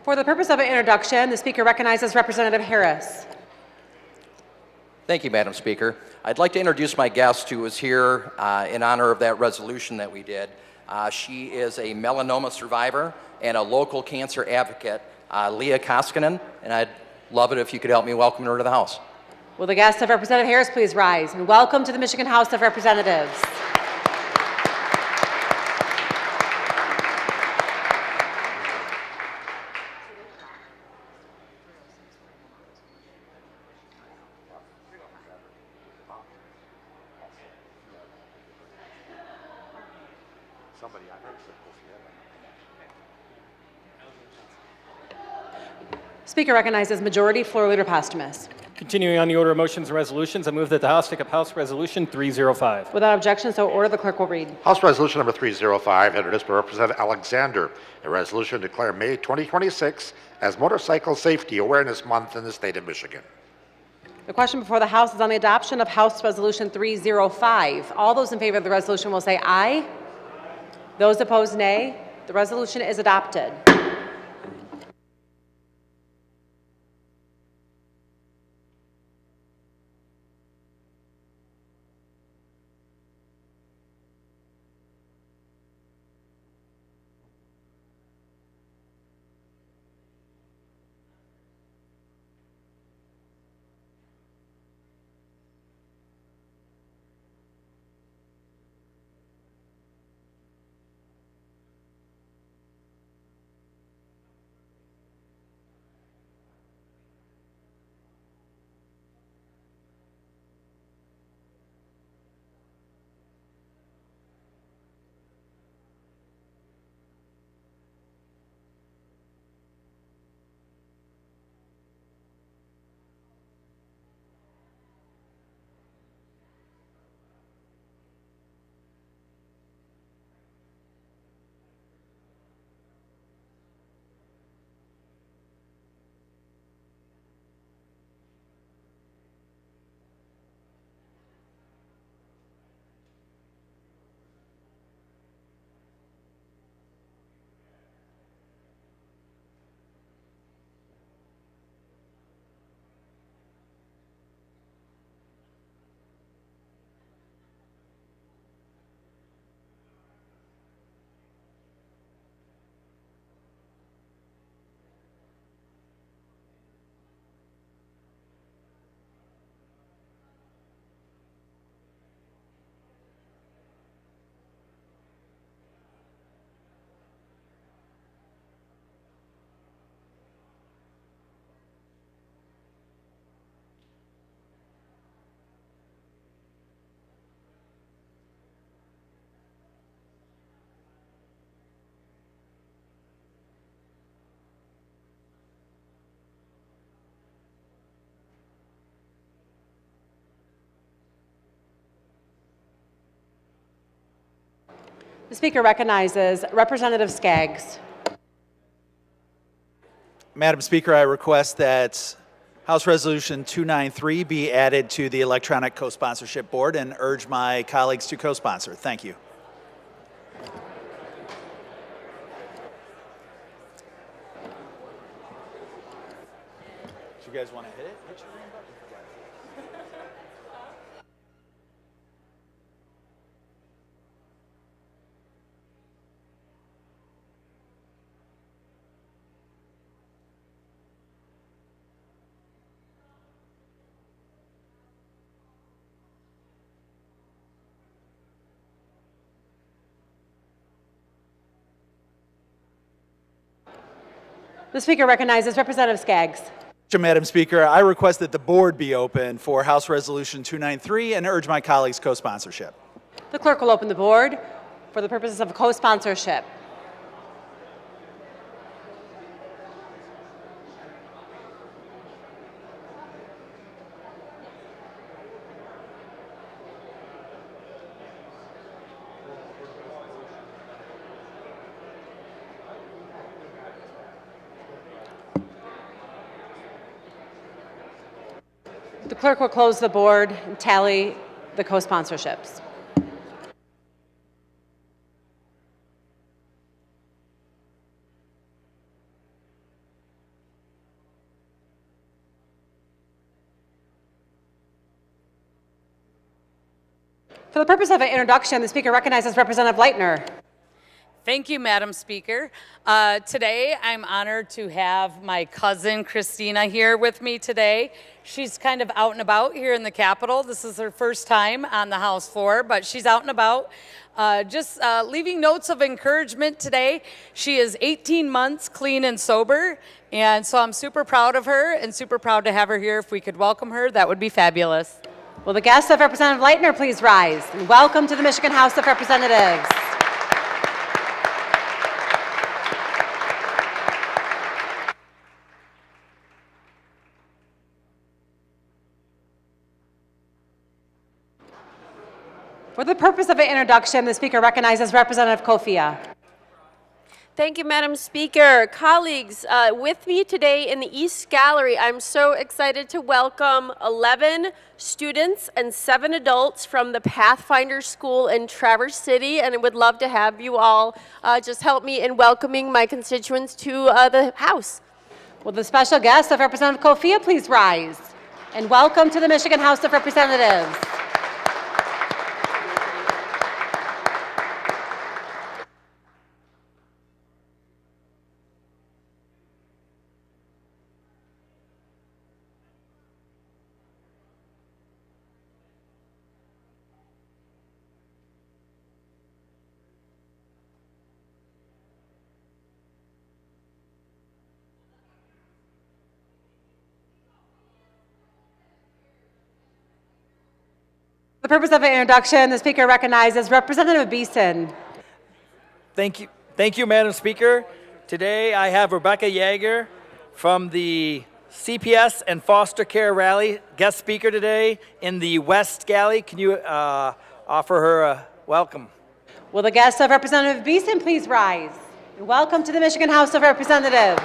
For the purpose of an introduction, the Speaker recognizes Representative Harris. Thank you, Madam Speaker. I'd like to introduce my guest who is here in honor of that resolution that we did. She is a melanoma survivor and a local cancer advocate, Leah Koskinen, and I'd love it if you could help me welcome her to the House. Will the guests of Representative Harris please rise and welcome to the Michigan House of Representatives. Speaker recognizes Majority Floor Leader Posthumus. Continuing on the order of motions and resolutions, I move that the House take up House Resolution 305. Without objection, so ordered. The clerk will read. House Resolution number 305, introduced by Representative Alexander, a resolution to declare May 2026 as Motorcycle Safety Awareness Month in the state of Michigan. The question before the House is on the adoption of House Resolution 305. All those in favor of the resolution will say aye. Those opposed, nay. The resolution is adopted. The Speaker recognizes Representative Skaggs. Madam Speaker, I request that House Resolution 293 be added to the Electronic Co-Sponsorship Board and urge my colleagues to co-sponsor. Thank you. Do you guys want to hit it? Hit your green button. The Speaker recognizes Representative Skaggs. Madam Speaker, I request that the board be open for House Resolution 293 and urge my colleagues' co-sponsorship. The clerk will open the board for the purposes of co-sponsorship. The clerk will close the board and tally the co-sponsorships. For the purpose of an introduction, the Speaker recognizes Representative Lightner. Thank you, Madam Speaker. Today, I'm honored to have my cousin, Christina, here with me today. She's kind of out and about here in the Capitol. This is her first time on the House floor, but she's out and about. Just leaving notes of encouragement today. She is 18 months clean and sober, and so I'm super proud of her and super proud to have her here. If we could welcome her, that would be fabulous. Will the guests of Representative Lightner please rise? And welcome to the Michigan House of Representatives. For the purpose of an introduction, the Speaker recognizes Representative Coffia. Thank you, Madam Speaker. Colleagues, with me today in the East Gallery, I'm so excited to welcome 11 students and 7 adults from the Pathfinder School in Traverse City, and I would love to have you all just help me in welcoming my constituents to the House. Will the special guest of Representative Coffia please rise? And welcome to the Michigan House of Representatives. For the purpose of an introduction, the Speaker recognizes Representative Beson. Thank you, Madam Speaker. Today I have Rebecca Yeager from the CPS and Foster Care Rally, guest speaker today in the West Galley. Can you offer her a welcome? Will the guests of Representative Beson please rise? And welcome to the Michigan House of Representatives.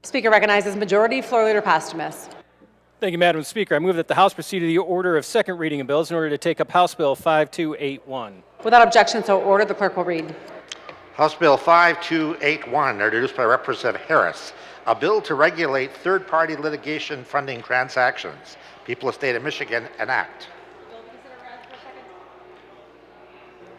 Speaker recognizes Majority Floor Leader Posthumus. Thank you, Madam Speaker. I move that the House proceed to the order of second reading of bills in order to take up House Bill 5281. Without objection, so ordered. The clerk will read. House Bill 5281, introduced by Representative Harris, a bill to regulate third-party litigation funding transactions. People of the State of Michigan enact.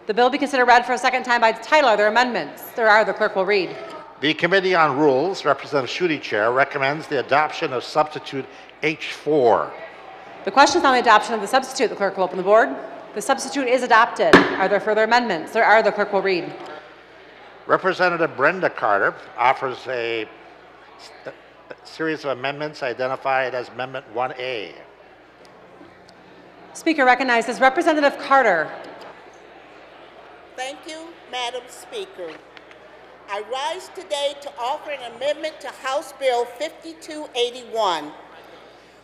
The bill be considered read for a second time by title. Are there amendments? There are. The clerk will read. The Committee on Rules, Representative Schuette Chair, recommends the adoption of substitute H4. The question is on the adoption of the substitute. The clerk will open the board. The substitute is adopted. Are there further amendments? There are. The clerk will read. Representative Brenda Carter offers a series of amendments identified as Amendment 1A. Speaker recognizes Representative Carter. Thank you, Madam Speaker. I rise today to offer an amendment to House Bill 5281.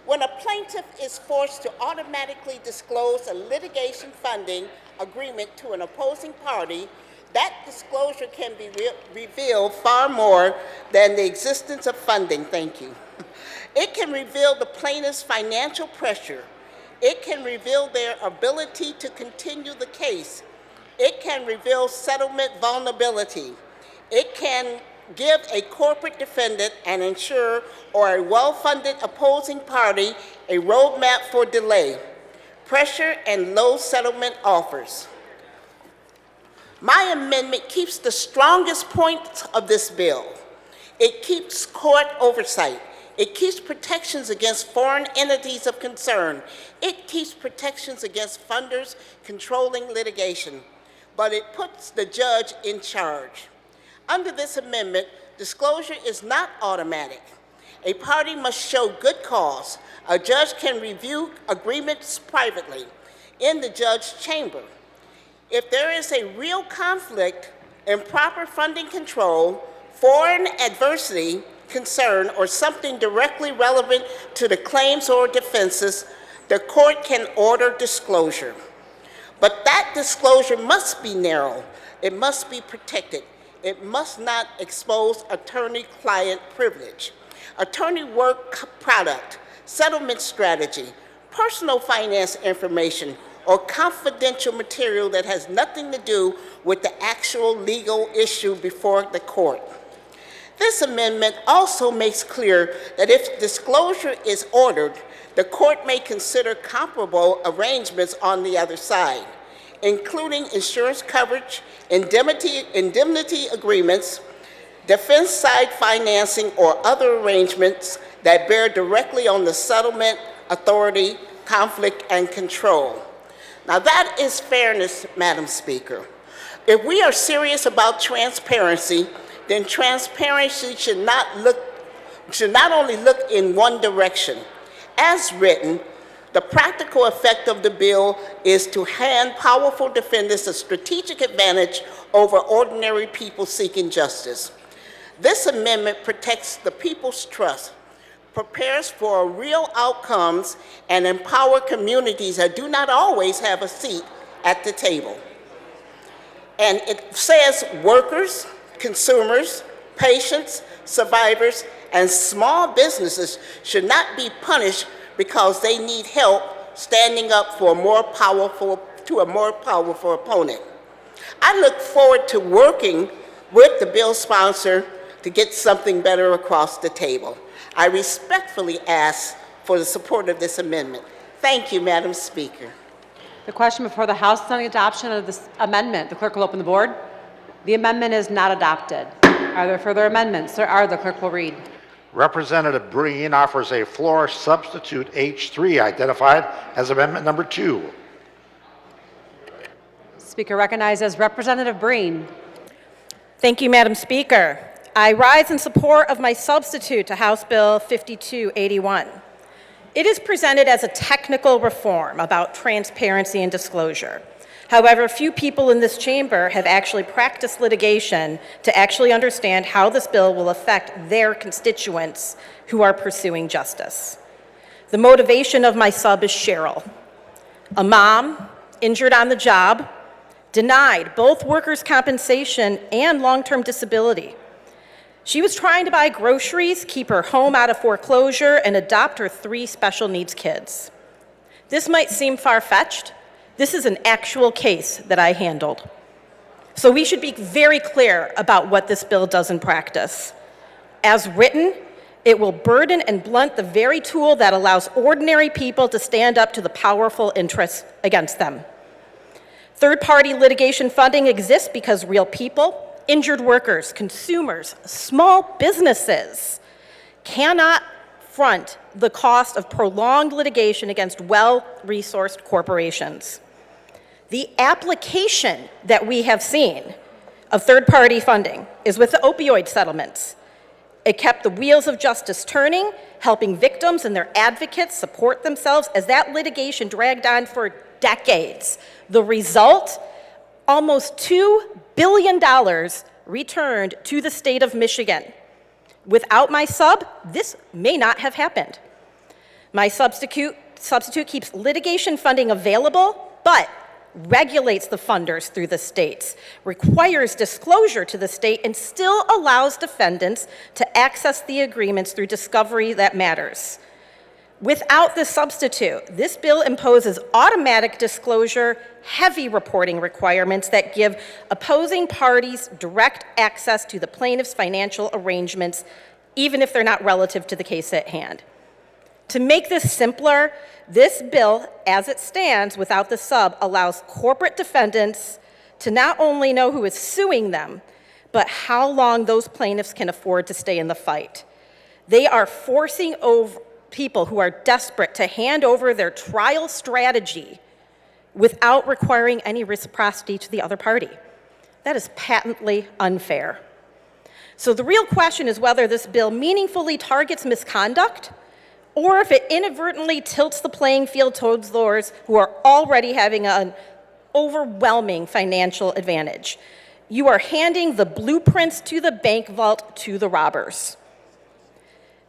When a plaintiff is forced to automatically disclose a litigation funding agreement to an opposing party, that disclosure can be revealed far more than the existence of funding. Thank you. It can reveal the plaintiff's financial pressure. It can reveal their ability to continue the case. It can reveal settlement vulnerability. It can give a corporate defendant, an insurer, or a well-funded opposing party a roadmap for delay, pressure, and low settlement offers. My amendment keeps the strongest points of this bill. It keeps court oversight. It keeps protections against foreign entities of concern. It keeps protections against funders controlling litigation. but it puts the judge in charge. Under this amendment, disclosure is not automatic. A party must show good cause. A judge can review agreements privately in the judge's chamber. If there is a real conflict, improper funding control, foreign adversity, concern, or something directly relevant to the claims or defenses, the court can order disclosure. But that disclosure must be narrow. It must be protected. It must not expose attorney-client privilege. Attorney work product, settlement strategy, personal finance information, or confidential material that has nothing to do with the actual legal issue before the court. This amendment also makes clear that if disclosure is ordered, the court may consider comparable arrangements on the other side, including insurance coverage, indemnity agreements, defense side financing, or other arrangements that bear directly on the settlement, authority, conflict, and control. Now that is fairness, Madam Speaker. If we are serious about transparency, then transparency should not only look in one direction. As written, the practical effect of the bill is to hand powerful defendants a strategic advantage over ordinary people seeking justice. This amendment protects the people's trust, prepares for real outcomes, and empower communities that do not always have a seat at the table. And it says workers, consumers, patients, survivors, and small businesses should not be punished because they need help standing up for a more powerful opponent. I look forward to working with the bill sponsor to get something better across the table. I respectfully ask for the support of this amendment. Thank you, Madam Speaker. The question before the House is on the adoption of this amendment. The clerk will open the board. The amendment is not adopted. Are there further amendments? There are. The clerk will read. Representative Breen offers a floor substitute H3 identified as amendment number 2. Speaker recognizes Representative Breen. Thank you, Madam Speaker. I rise in support of my substitute to House Bill 5281. It is presented as a technical reform about transparency and disclosure. However, few people in this chamber have actually practiced litigation to actually understand how this bill will affect their constituents who are pursuing justice. The motivation of my sub is Cheryl, a mom injured on the job, denied both workers' compensation and long-term disability. She was trying to buy groceries, keep her home out of foreclosure, and adopt her 3 special needs kids. This might seem far-fetched. This is an actual case that I handled. So we should be very clear about what this bill does in practice. As written, it will burden and blunt the very tool that allows ordinary people to stand up to the powerful interests against them. Third-party litigation funding exists because real people, injured workers, consumers, small businesses cannot front the cost of prolonged litigation against well-resourced corporations. The application that we have seen of third-party funding is with the opioid settlements. It kept the wheels of justice turning, helping victims and their advocates support themselves as that litigation dragged on for decades. The result? Almost $2 billion returned to the state of Michigan. Without my sub, this may not have happened. My substitute keeps litigation funding available, but regulates the funders through the states, requires disclosure to the state, and still allows defendants to access the agreements through discovery that matters. Without the substitute, this bill imposes automatic disclosure, heavy reporting requirements that give opposing parties direct access to the plaintiff's financial arrangements, even if they're not relative to the case at hand. To make this simpler, this bill, as it stands without the sub, allows corporate defendants to not only know who is suing them, but how long those plaintiffs can afford to stay in the fight. They are forcing over people who are desperate to hand over their trial strategy without requiring any reciprocity to the other party. That is patently unfair. So the real question is whether this bill meaningfully targets misconduct or if it inadvertently tilts the playing field towards those who are already having an overwhelming financial advantage. You are handing the blueprints to the bank vault to the robbers.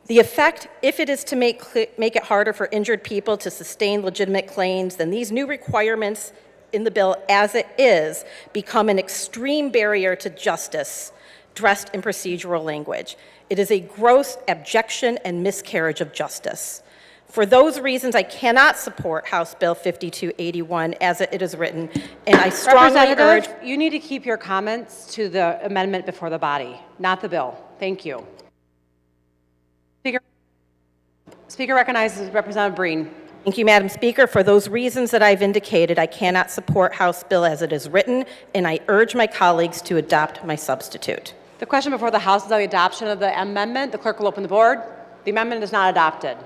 The effect, if it is to make it harder for injured people to sustain legitimate claims, then these new requirements in the bill as it is become an extreme barrier to justice dressed in procedural language. It is a gross abjection and miscarriage of justice. For those reasons, I cannot support House Bill 5281 as it is written, and I strongly urge... Representative, you need to keep your comments to the amendment before the body, not the bill. Thank you. Speaker recognizes Representative Breen. Thank you, Madam Speaker. For those reasons that I've indicated, I cannot support House Bill as it is written, and I urge my colleagues to adopt my substitute. The question before the House is on the adoption of the amendment. The clerk will open the board. The amendment is not adopted.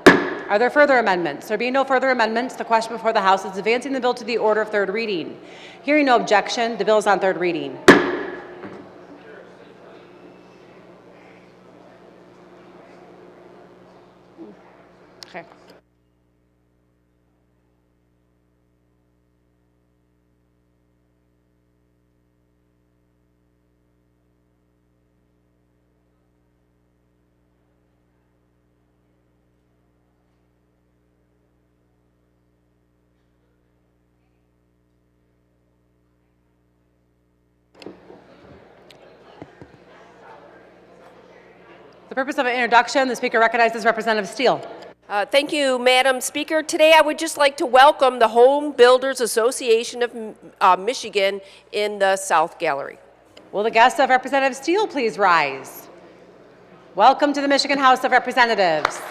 Are there further amendments? There being no further amendments, the question before the House is advancing the bill to the order of third reading. Hearing no objection, the bill is on third reading. Okay. For the purpose of an introduction, the Speaker recognizes Representative Steele. Thank you, Madam Speaker. Today I would just like to welcome the Home Builders Association of Michigan in the South Gallery. Will the guests of Representative Steele please rise? Welcome to the Michigan House of Representatives.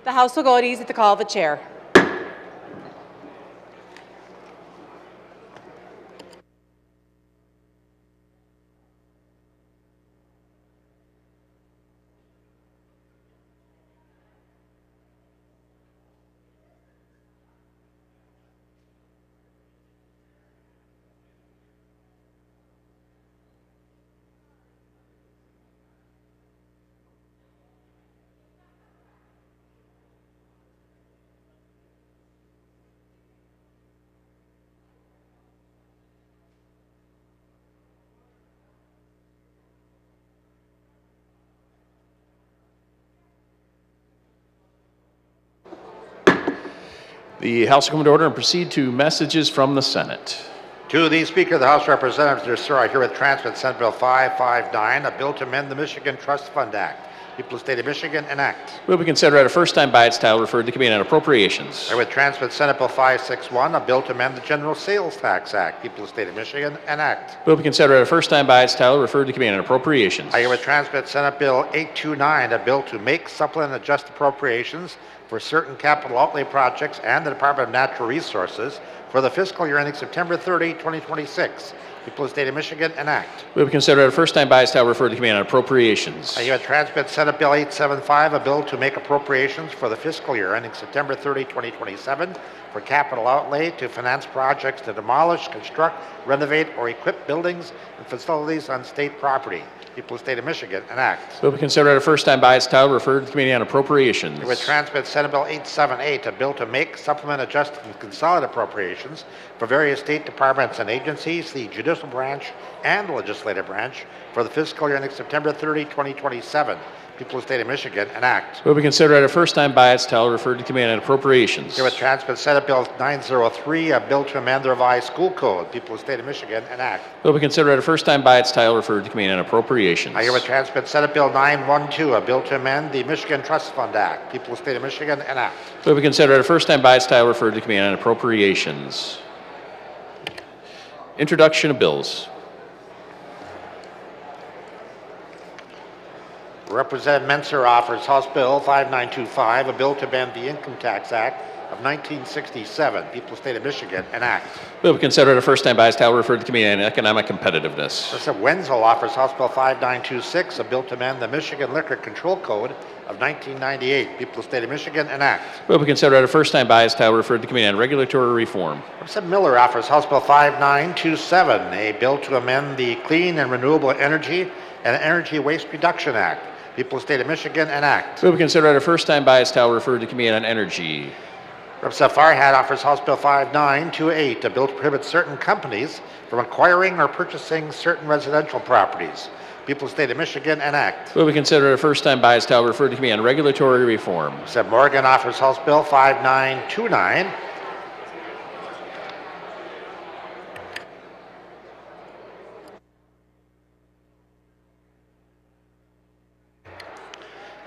The House will go at ease at the call of the chair. The House will come to order and proceed to messages from the Senate. To the Speaker of the House of Representatives, dear sir, I herewith transmit Senate Bill 559, a bill to amend the Michigan Trust Fund Act. People of the State of Michigan, enact. Will be considered at a first time by its title, referred to Committee on Appropriations. I herewith transmit Senate Bill 561, a bill to amend the General Sales Tax Act. People of the State of Michigan, enact. Will be considered at a first time by its title, referred to Committee on Appropriations. I herewith transmit Senate Bill 829, a bill to make, supplement, and adjust appropriations for certain capital outlay projects and the Department of Natural Resources for the fiscal year ending September 30, 2026. People of the State of Michigan, enact. Will be considered at a first time by its title, referred to Committee on Appropriations. I herewith transmit Senate Bill 875, a bill to make appropriations for the fiscal year ending September 30, 2027 for capital outlay to finance projects to demolish, construct, renovate, or equip buildings and facilities on state property. People of the State of Michigan, enact. Will be considered at a first time by its title, referred to the Committee on Appropriations. I would transmit Senate Bill 878, a bill to make, supplement, adjust, and consolidate appropriations for various state departments and agencies, the judicial branch and the legislative branch for the fiscal year ending September 30, 2027. People of the State of Michigan, enact. Will be considered at a first time by its title, referred to Committee on Appropriations. I would transmit Senate Bill 903, a bill to amend the revised school code. People of the State of Michigan, enact. Will be considered at a first time by its title, referred to Committee on Appropriations. I herewith transmit Senate Bill 912, a bill to amend the Michigan Trust Fund Act. People of the State of Michigan, enact. Will be considered at a first time by its title, referred to Committee on Appropriations. Introduction of bills. Representative Menser offers House Bill 5925, a bill to amend the Income Tax Act of 1967. People of the State of Michigan, enact. Will be considered at a first time by its title, referred to Committee on Economic Competitiveness. Representative Wenzel offers House Bill 5926, a bill to amend the Michigan Liquor Control Code of 1998. People of the State of Michigan, enact. Will be considered at a first time by its title, referred to Committee on Regulatory Reform. Representative Miller offers House Bill 5927, a bill to amend the Clean and Renewable Energy and Energy Waste Reduction Act. People of the State of Michigan, enact. Will be considered at a first time by its title, referred to Committee on Energy. Representative Farrell offers House Bill 5928, a bill to prohibit certain companies from acquiring or purchasing certain residential properties. People of the State of Michigan, enact. Will be considered at a first time by its title, referred to Committee on Regulatory Reform. Representative Morgan offers House Bill 5929.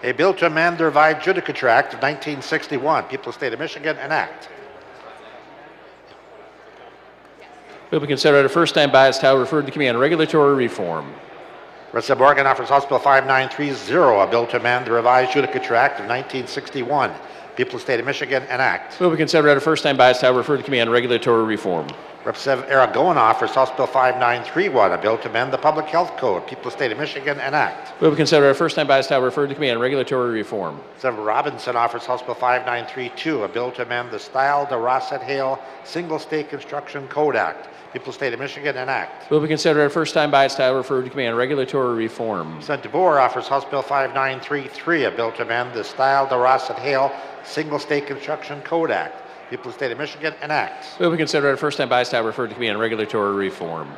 A bill to amend the revised Judicature Act of 1961. People of the State of Michigan, enact. Will be considered at a first time by its title, referred to Committee on Regulatory Reform. Representative Morgan offers House Bill 5930, a bill to amend the revised Judicature Act of 1961. People of the State of Michigan, enact. Will be considered at a first time by its title, referred to Committee on Regulatory Reform. Representative Aragon offers House Bill 5931, a bill to amend the Public Health Code. People of the State of Michigan, enact. Will be considered at a first time by its title, referred to Committee on Regulatory Reform. Representative Robinson offers House Bill 5932, a bill to amend the Style de Rossett Hale Single State Construction Code Act. People of the State of Michigan, enact. Will be considered at a first time by its title, referred to Committee on Regulatory Reform. Representative DeBoer offers House Bill 5933, a bill to amend the Style de Rossett Hale Single State Construction Code Act. People of the State of Michigan, enact. Will be considered at a first time by its title, referred to Committee on Regulatory Reform.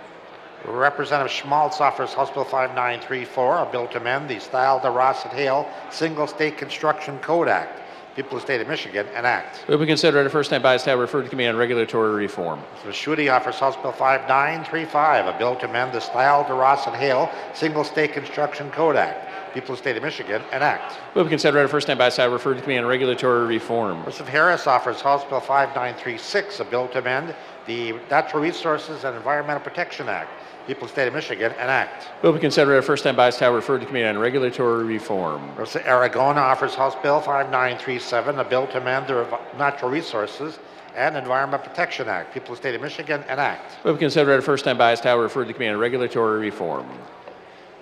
Representative Schmaltz offers House Bill 5934, a bill to amend the Style de Rossett Hale Single State Construction Code Act. People of the State of Michigan, enact. Will be considered at a first time by its title, referred to Committee on Regulatory Reform. Schuette offers House Bill 5935, a bill to amend the Style de Rossett Hale Single State Construction Code Act. People of the State of Michigan, enact. Will be considered at a first time by its title, referred to Committee on Regulatory Reform. Representative Harris offers House Bill 5936, a bill to amend the Natural Resources and Environmental Protection Act. People of the State of Michigan, enact. Will be considered at a first time by its title, referred to Committee on Regulatory Reform. Representative Aragon offers House Bill 5937, a bill to amend the Natural Resources and Environmental Protection Act. People of the State of Michigan, enact. Will be considered at a first time by its title, referred to Committee on Regulatory Reform.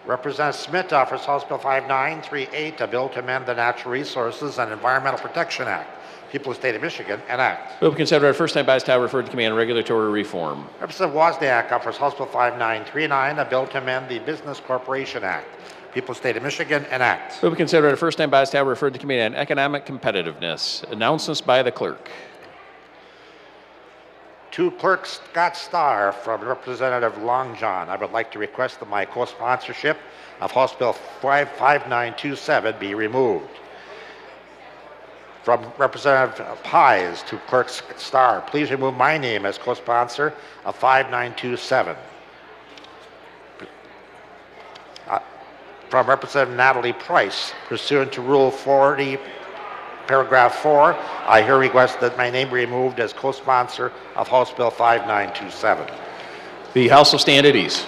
Representative Smith offers House Bill 5938, a bill to amend the Natural Resources and Environmental Protection Act. People of the State of Michigan, enact. Will be considered at first time by its title, referred to Committee on Regulatory Reform. Representative Wozniak offers House Bill 5939, a bill to amend the Business Corporation Act. People of the State of Michigan, enact. Will be considered at first time by its title, referred to Committee on Economic Competitiveness. Announcements by the clerk. To Clerk Scott Starr from Representative Long John, I would like to request that my co-sponsorship of House Bill 5927 be removed. From Representative Pies to Clerk Starr, please remove my name as co-sponsor of 5927. From Representative Natalie Price, pursuant to Rule 40, Paragraph 4, I here request that my name be removed as co-sponsor of House Bill 5927. The House will stand at ease.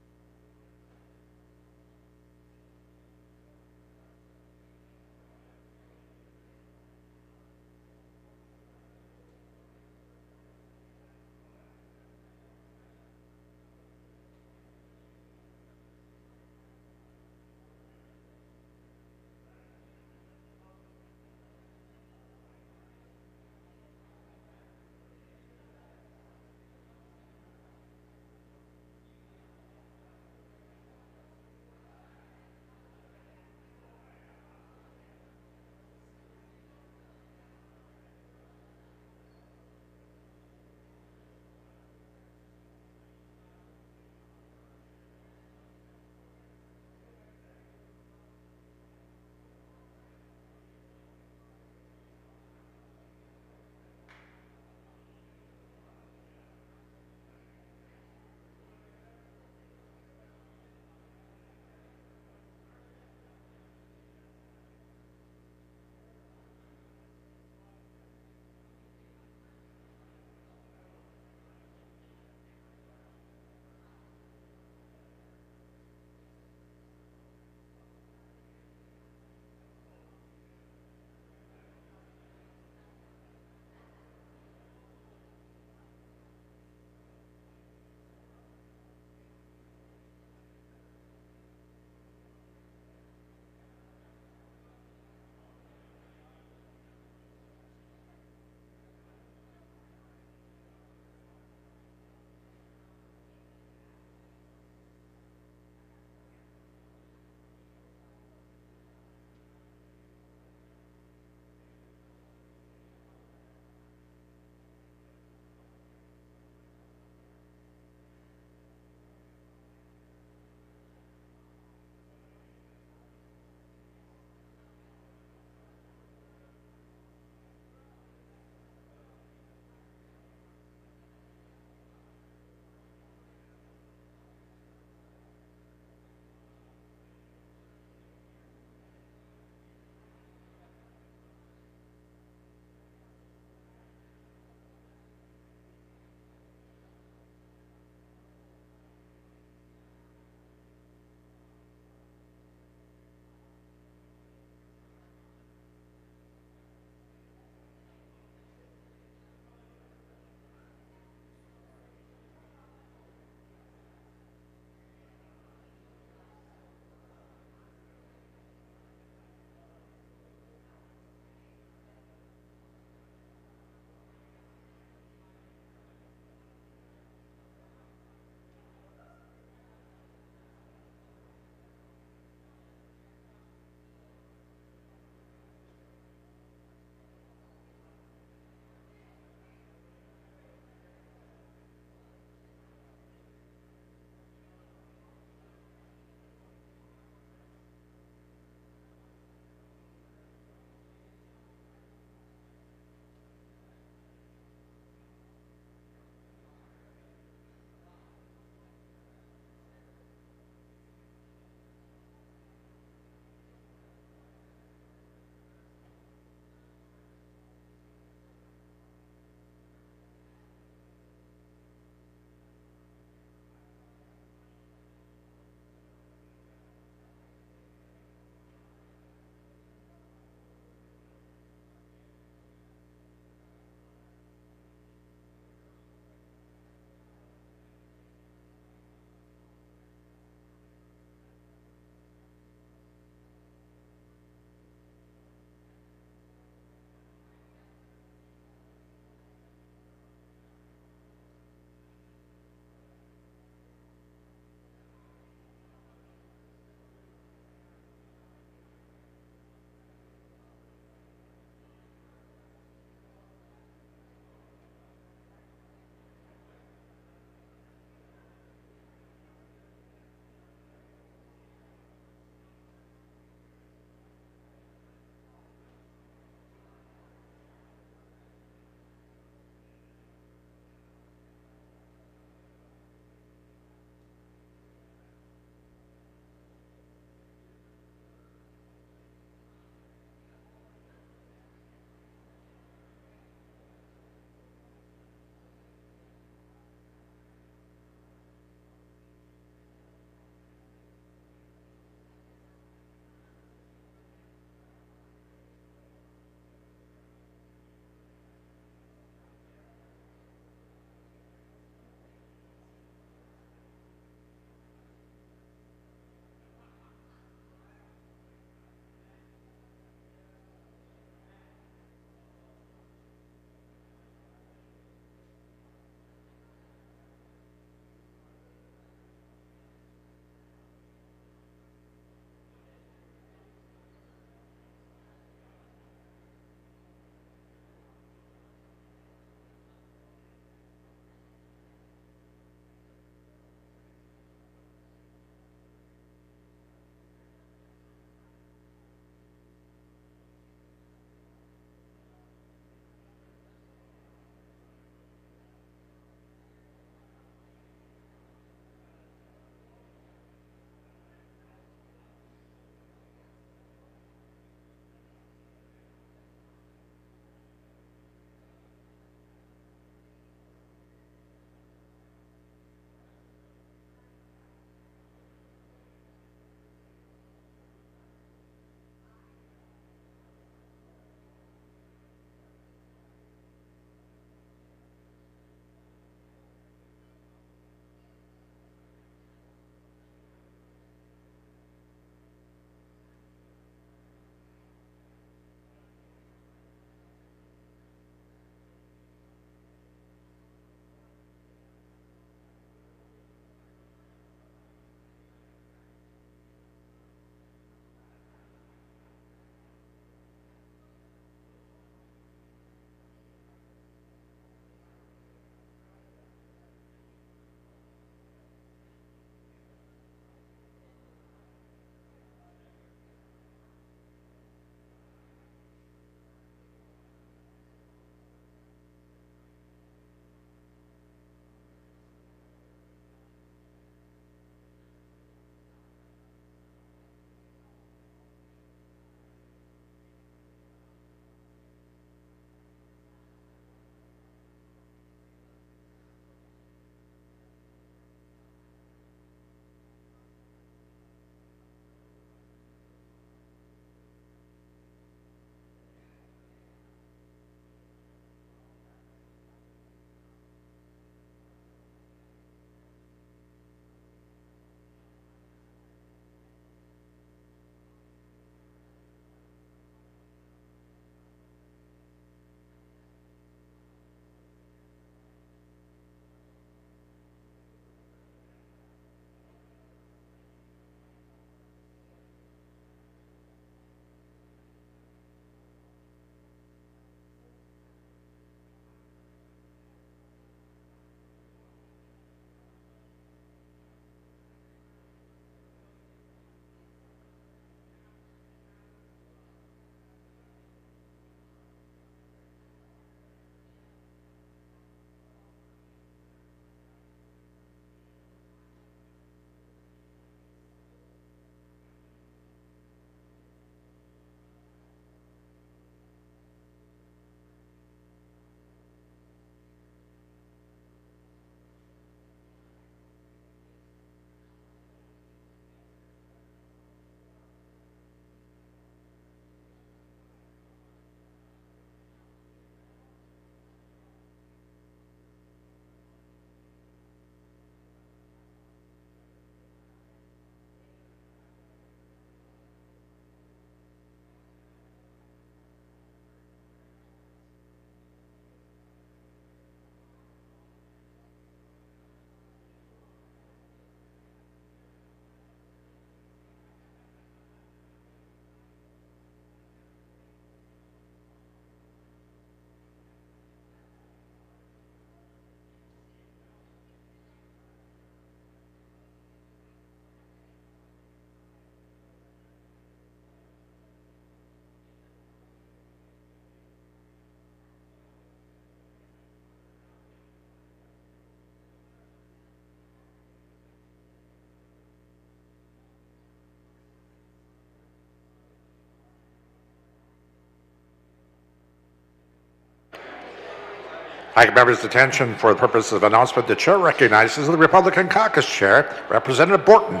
I give members' attention for the purpose of announcement. The chair recognizes the Republican Caucus Chair, Representative Borton.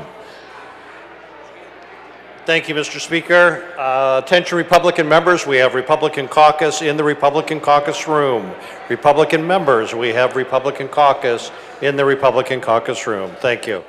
Thank you, Mr. Speaker. Attention Republican members, we have Republican caucus in the Republican caucus room. Republican members, we have Republican caucus in the Republican caucus room. Thank you.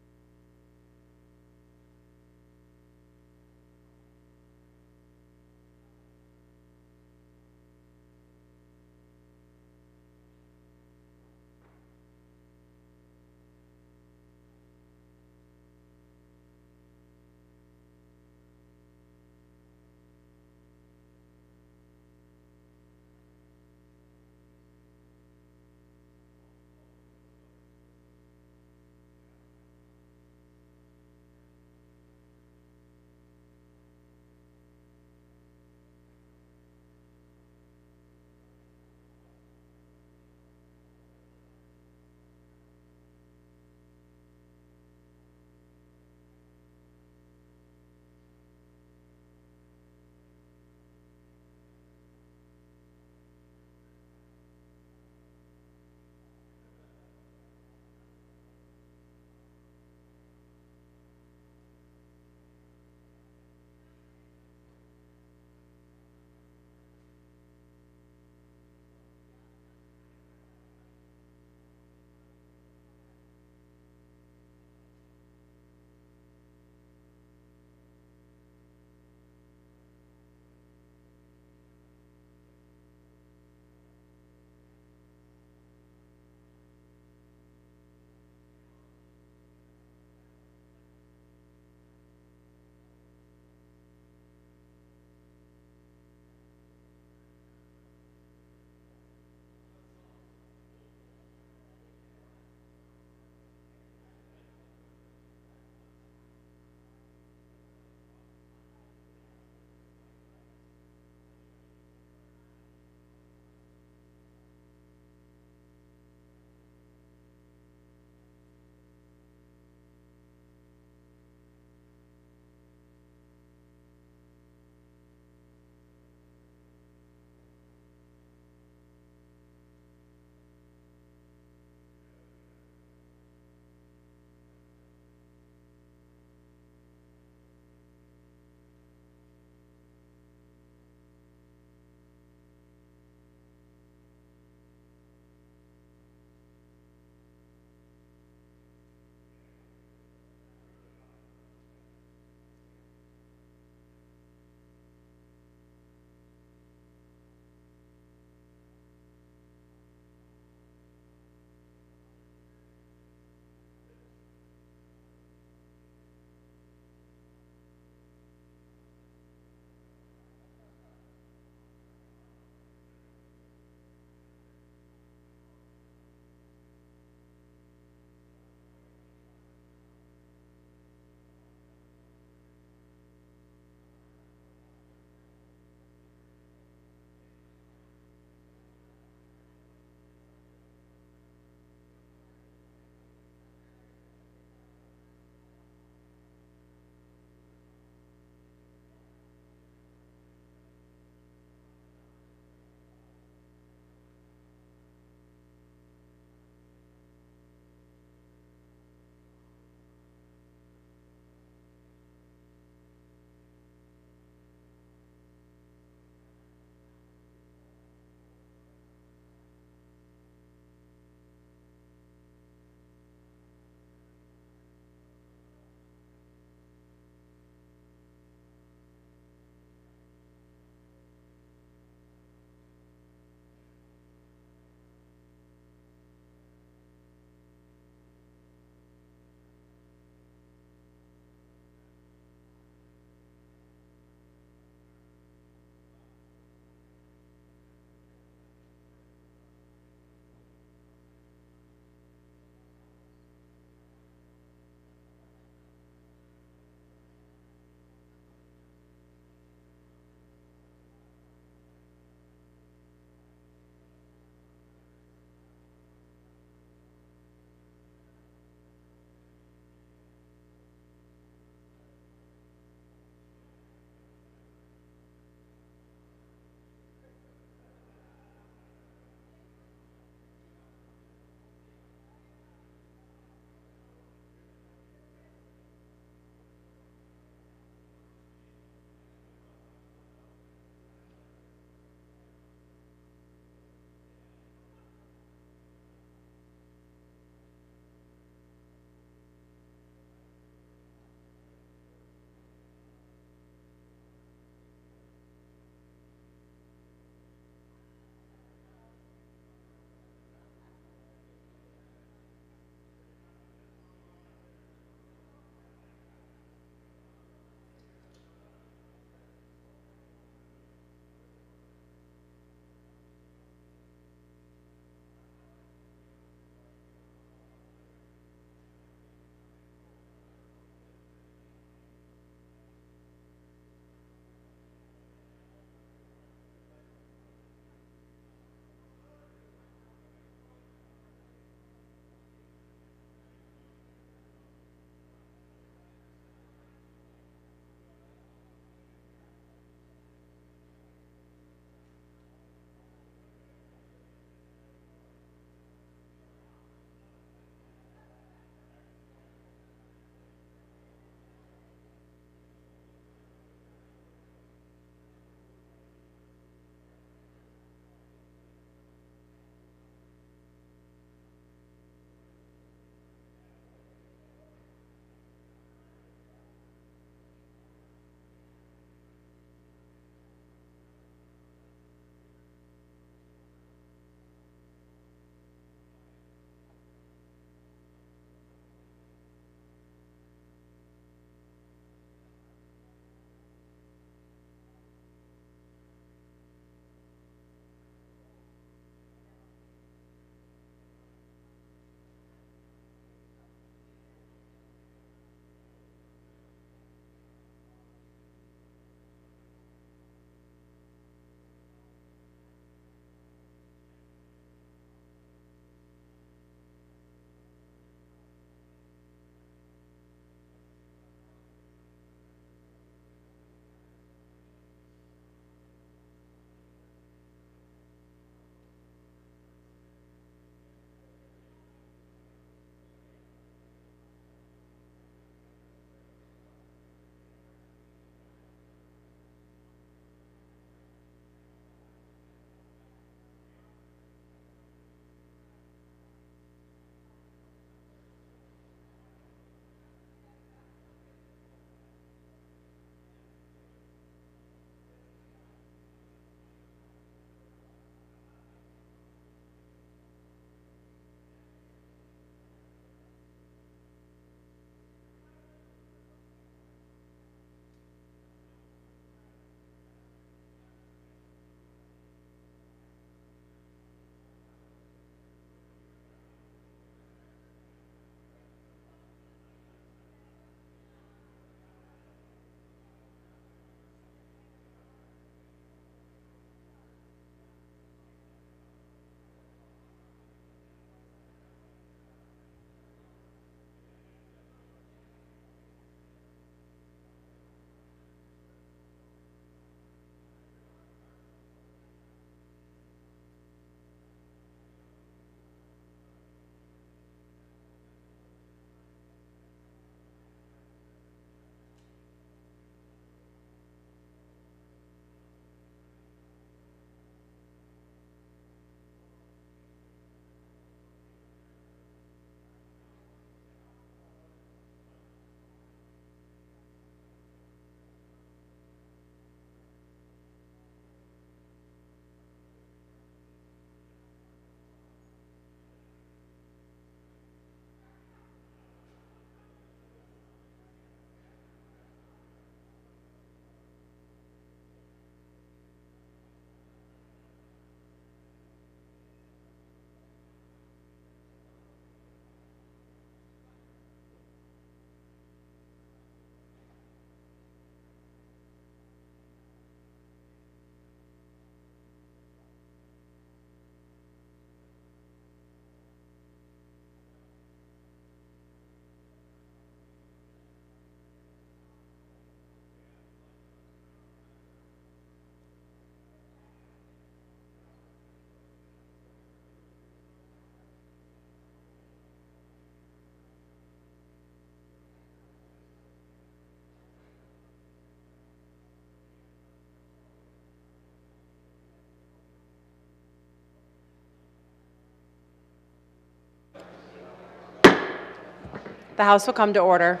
The House will come to order.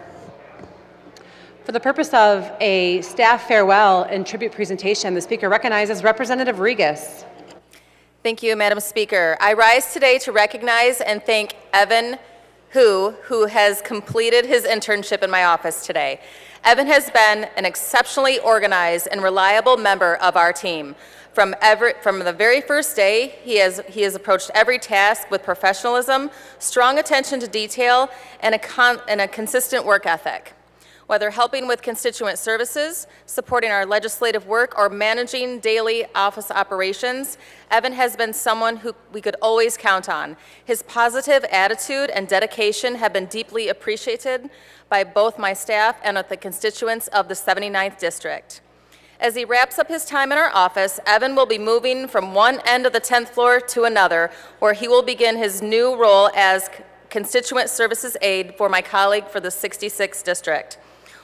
For the purpose of a staff farewell and tribute presentation, the Speaker recognizes Representative Rigas. Thank you, Madam Speaker. I rise today to recognize and thank Evan who has completed his internship in my office today. Evan has been an exceptionally organized and reliable member of our team. From the very first day, he has approached every task with professionalism, strong attention to detail, and a consistent work ethic. Whether helping with constituent services, supporting our legislative work, or managing daily office operations, Evan has been someone who we could always count on. His positive attitude and dedication have been deeply appreciated by both my staff and the constituents of the 79th District. As he wraps up his time in our office, Evan will be moving from one end of the 10th floor to another, where he will begin his new role as Constituent Services Aide for my colleague for the 66th District.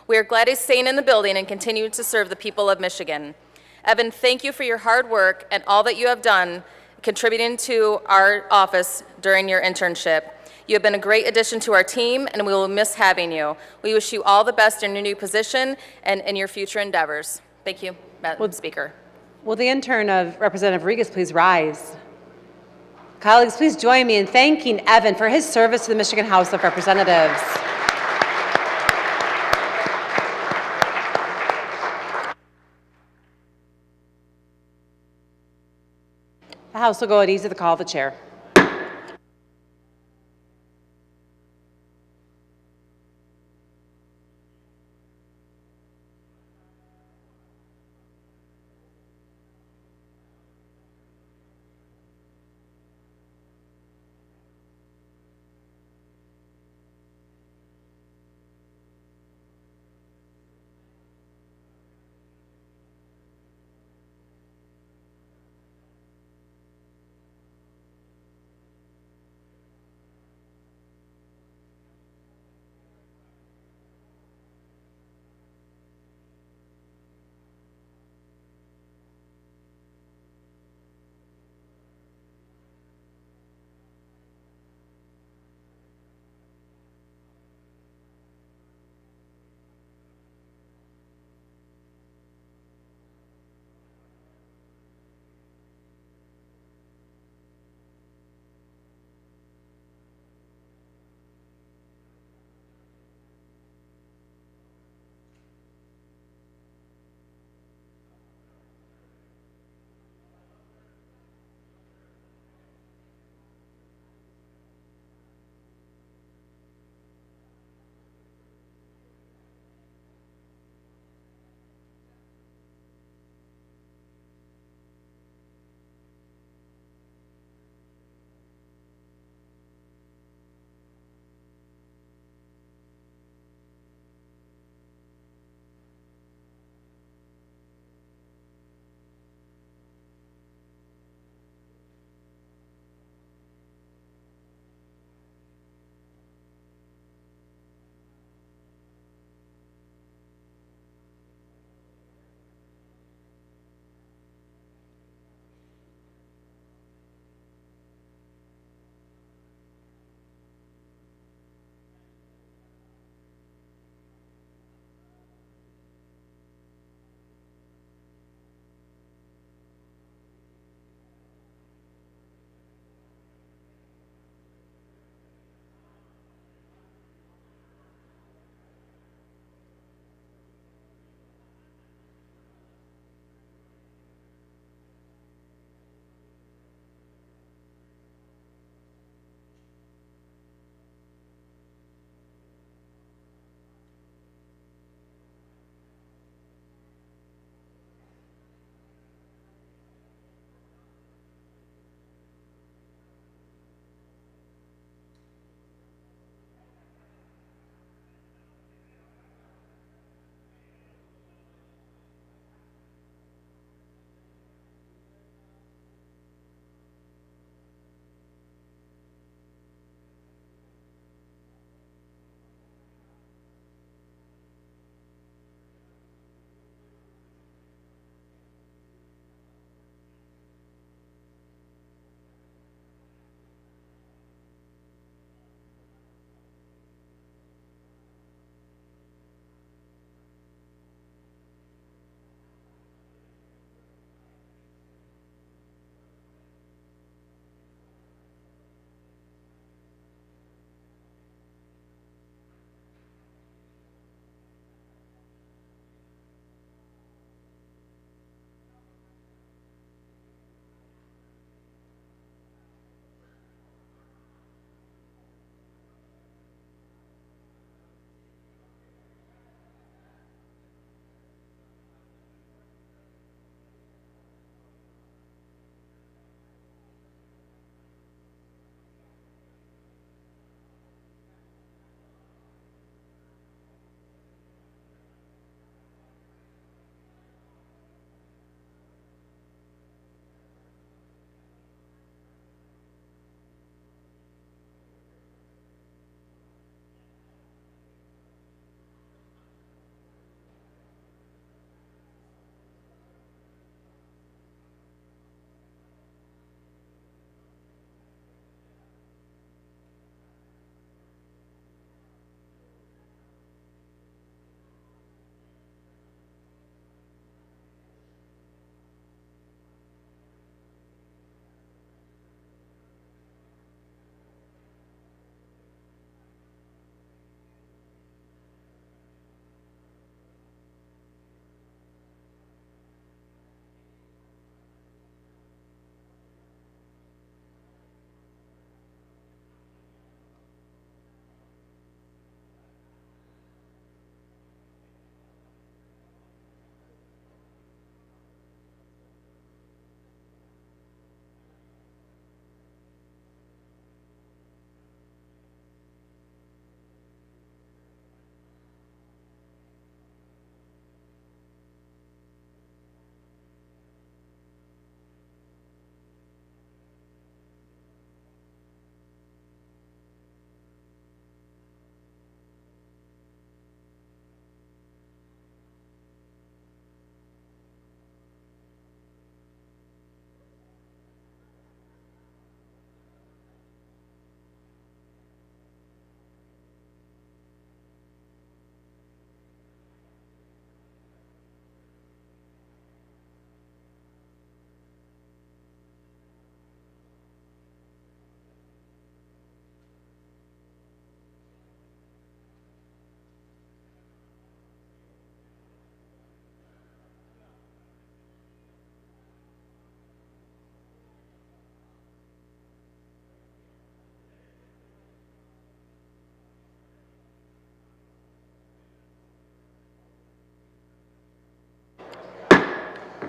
We are glad he's staying in the building and continue to serve the people of Michigan. Evan, thank you for your hard work and all that you have done contributing to our office during your internship. You have been a great addition to our team, and we will miss having you. We wish you all the best in your new position and in your future endeavors. Thank you, Madam Speaker. Will the intern of Representative Rigas please rise? Colleagues, please join me in thanking Evan for his service to the Michigan House of Representatives. The House will go at ease at the call of the chair.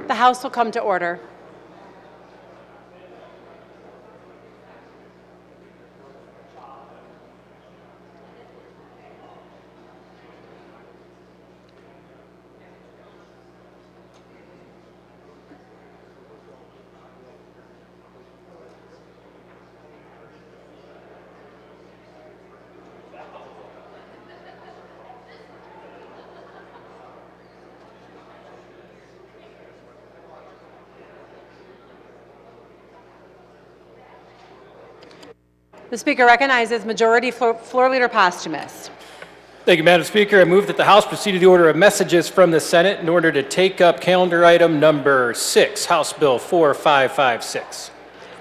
The House will come to order. The Speaker recognizes Majority Floor Leader Posthumus. Thank you, Madam Speaker. I move that the House proceed to the order of messages from the Senate in order to take up calendar item number 6, House Bill 4556.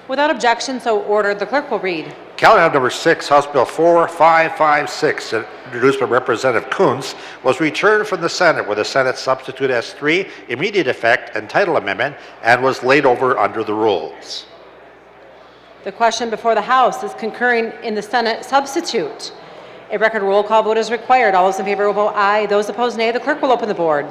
Without objection, so ordered, the clerk will read. Calendar item number 6, House Bill 4556, introduced by Representative Coons, was returned from the Senate with a Senate substitute S3, immediate effect, and title amendment, and was laid over under the rules. The question before the House is concurring in the Senate substitute. A record roll call vote is required. All those in favor will vote aye. Those opposed, nay. The clerk will open the board.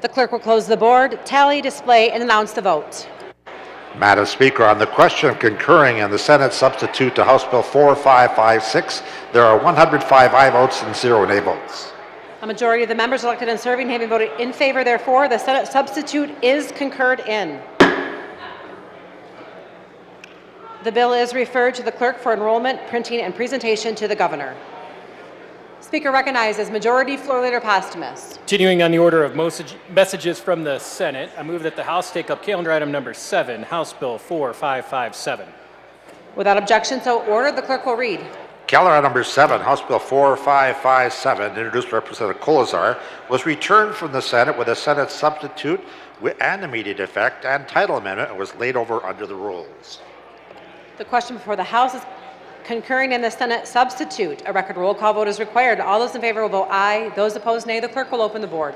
The clerk will close the board, tally, display, and announce the vote. Madam Speaker, on the question of concurring in the Senate substitute to House Bill 4556, there are 105 aye votes and 0 nay votes. A majority of the members elected and serving having voted in favor, therefore, the Senate substitute is concurred in. The bill is referred to the clerk for enrollment, printing, and presentation to the governor. Speaker recognizes Majority Floor Leader Posthumus. Continuing on the order of messages from the Senate, I move that the House take up calendar item number 7, House Bill 4557. Without objection, so ordered, the clerk will read. Calendar item number 7, House Bill 4557, introduced by Representative Kolazar, was returned from the Senate with a Senate substitute and immediate effect and title amendment and was laid over under the rules. The question before the House is concurring in the Senate substitute. A record roll call vote is required. All those in favor will vote aye. Those opposed, nay. The clerk will open the board.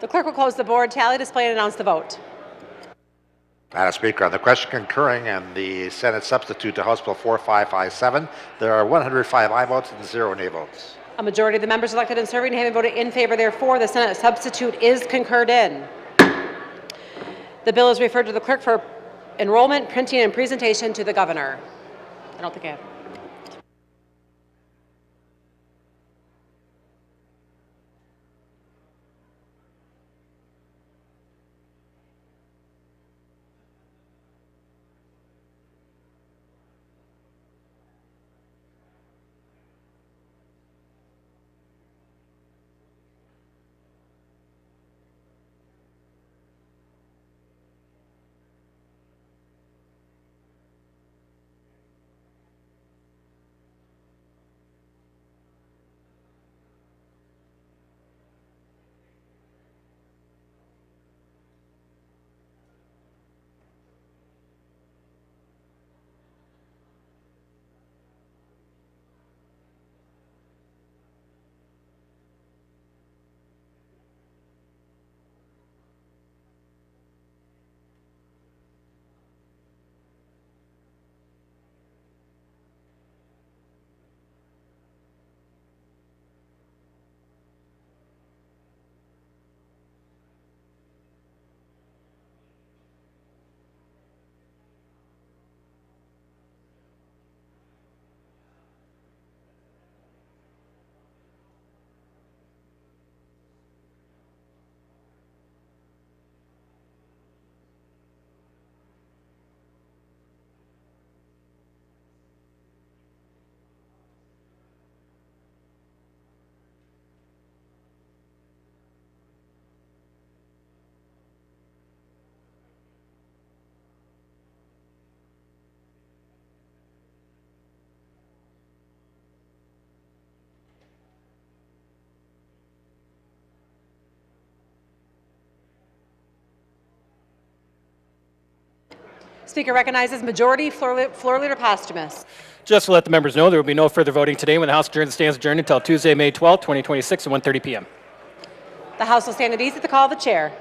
The clerk will close the board, tally, display, and announce the vote. Madam Speaker, on the question concurring and the Senate substitute to House Bill 4557, there are 105 aye votes and 0 nay votes. A majority of the members elected and serving having voted in favor, therefore, the Senate substitute is concurred in. The bill is referred to the clerk for enrollment, printing, and presentation to the governor. I don't think I have. Speaker recognizes Majority Floor Leader Posthumus. Just to let the members know, there will be no further voting today when the House adjourns stands adjourned until Tuesday, May 12, 2026 at 1:30 p.m. The House will stand at ease at the call of the chair.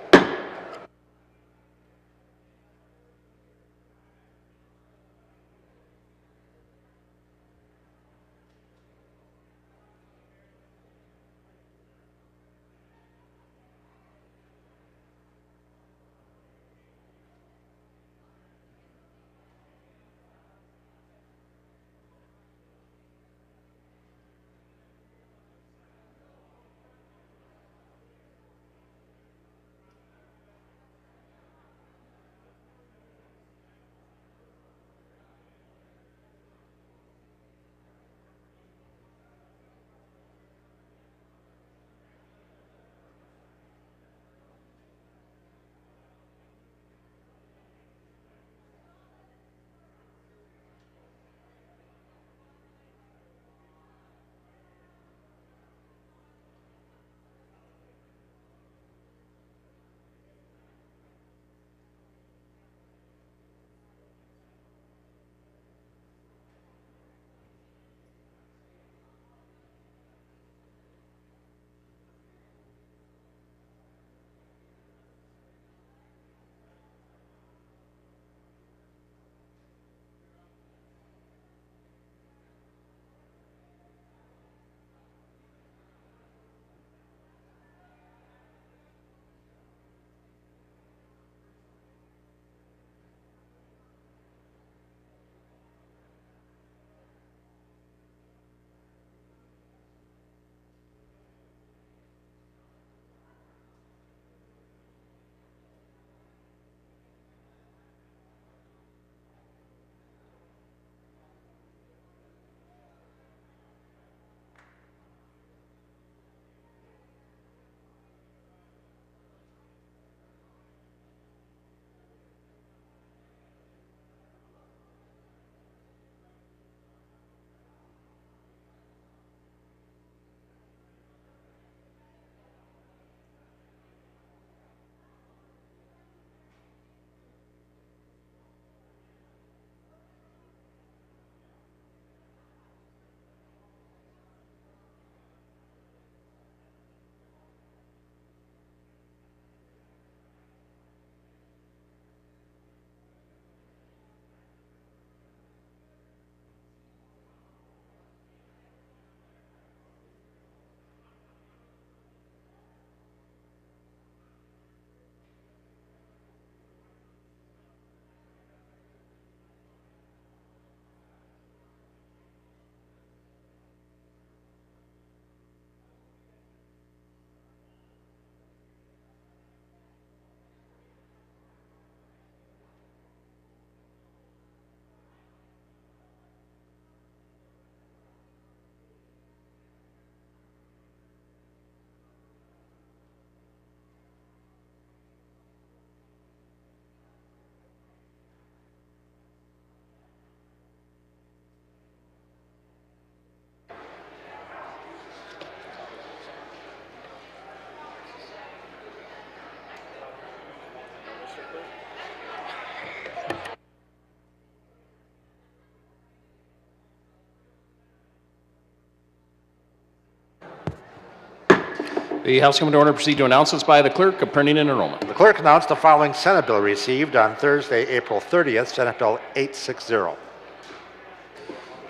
The House coming to order. Proceed to announcements by the clerk of printing and enrollment. The clerk announced the following Senate bill received on Thursday, April 30th, Senate Bill 860.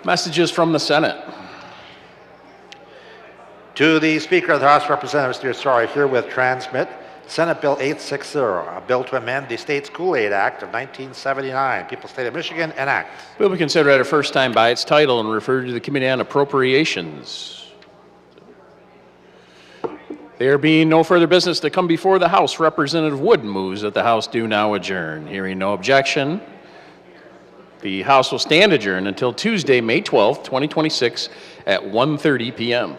Messages from the Senate. To the Speaker of the House of Representatives, dear sir, I herewith transmit Senate Bill 860, a bill to amend the State School Aid Act of 1979. People, State of Michigan, enact. Will be considered at a first time by its title and referred to the Committee on Appropriations. There being no further business to come before the House, Representative Wood moves that the House do now adjourn. Hearing no objection, the House will stand adjourned until Tuesday, May 12th, 2026 at 1:30 p.m.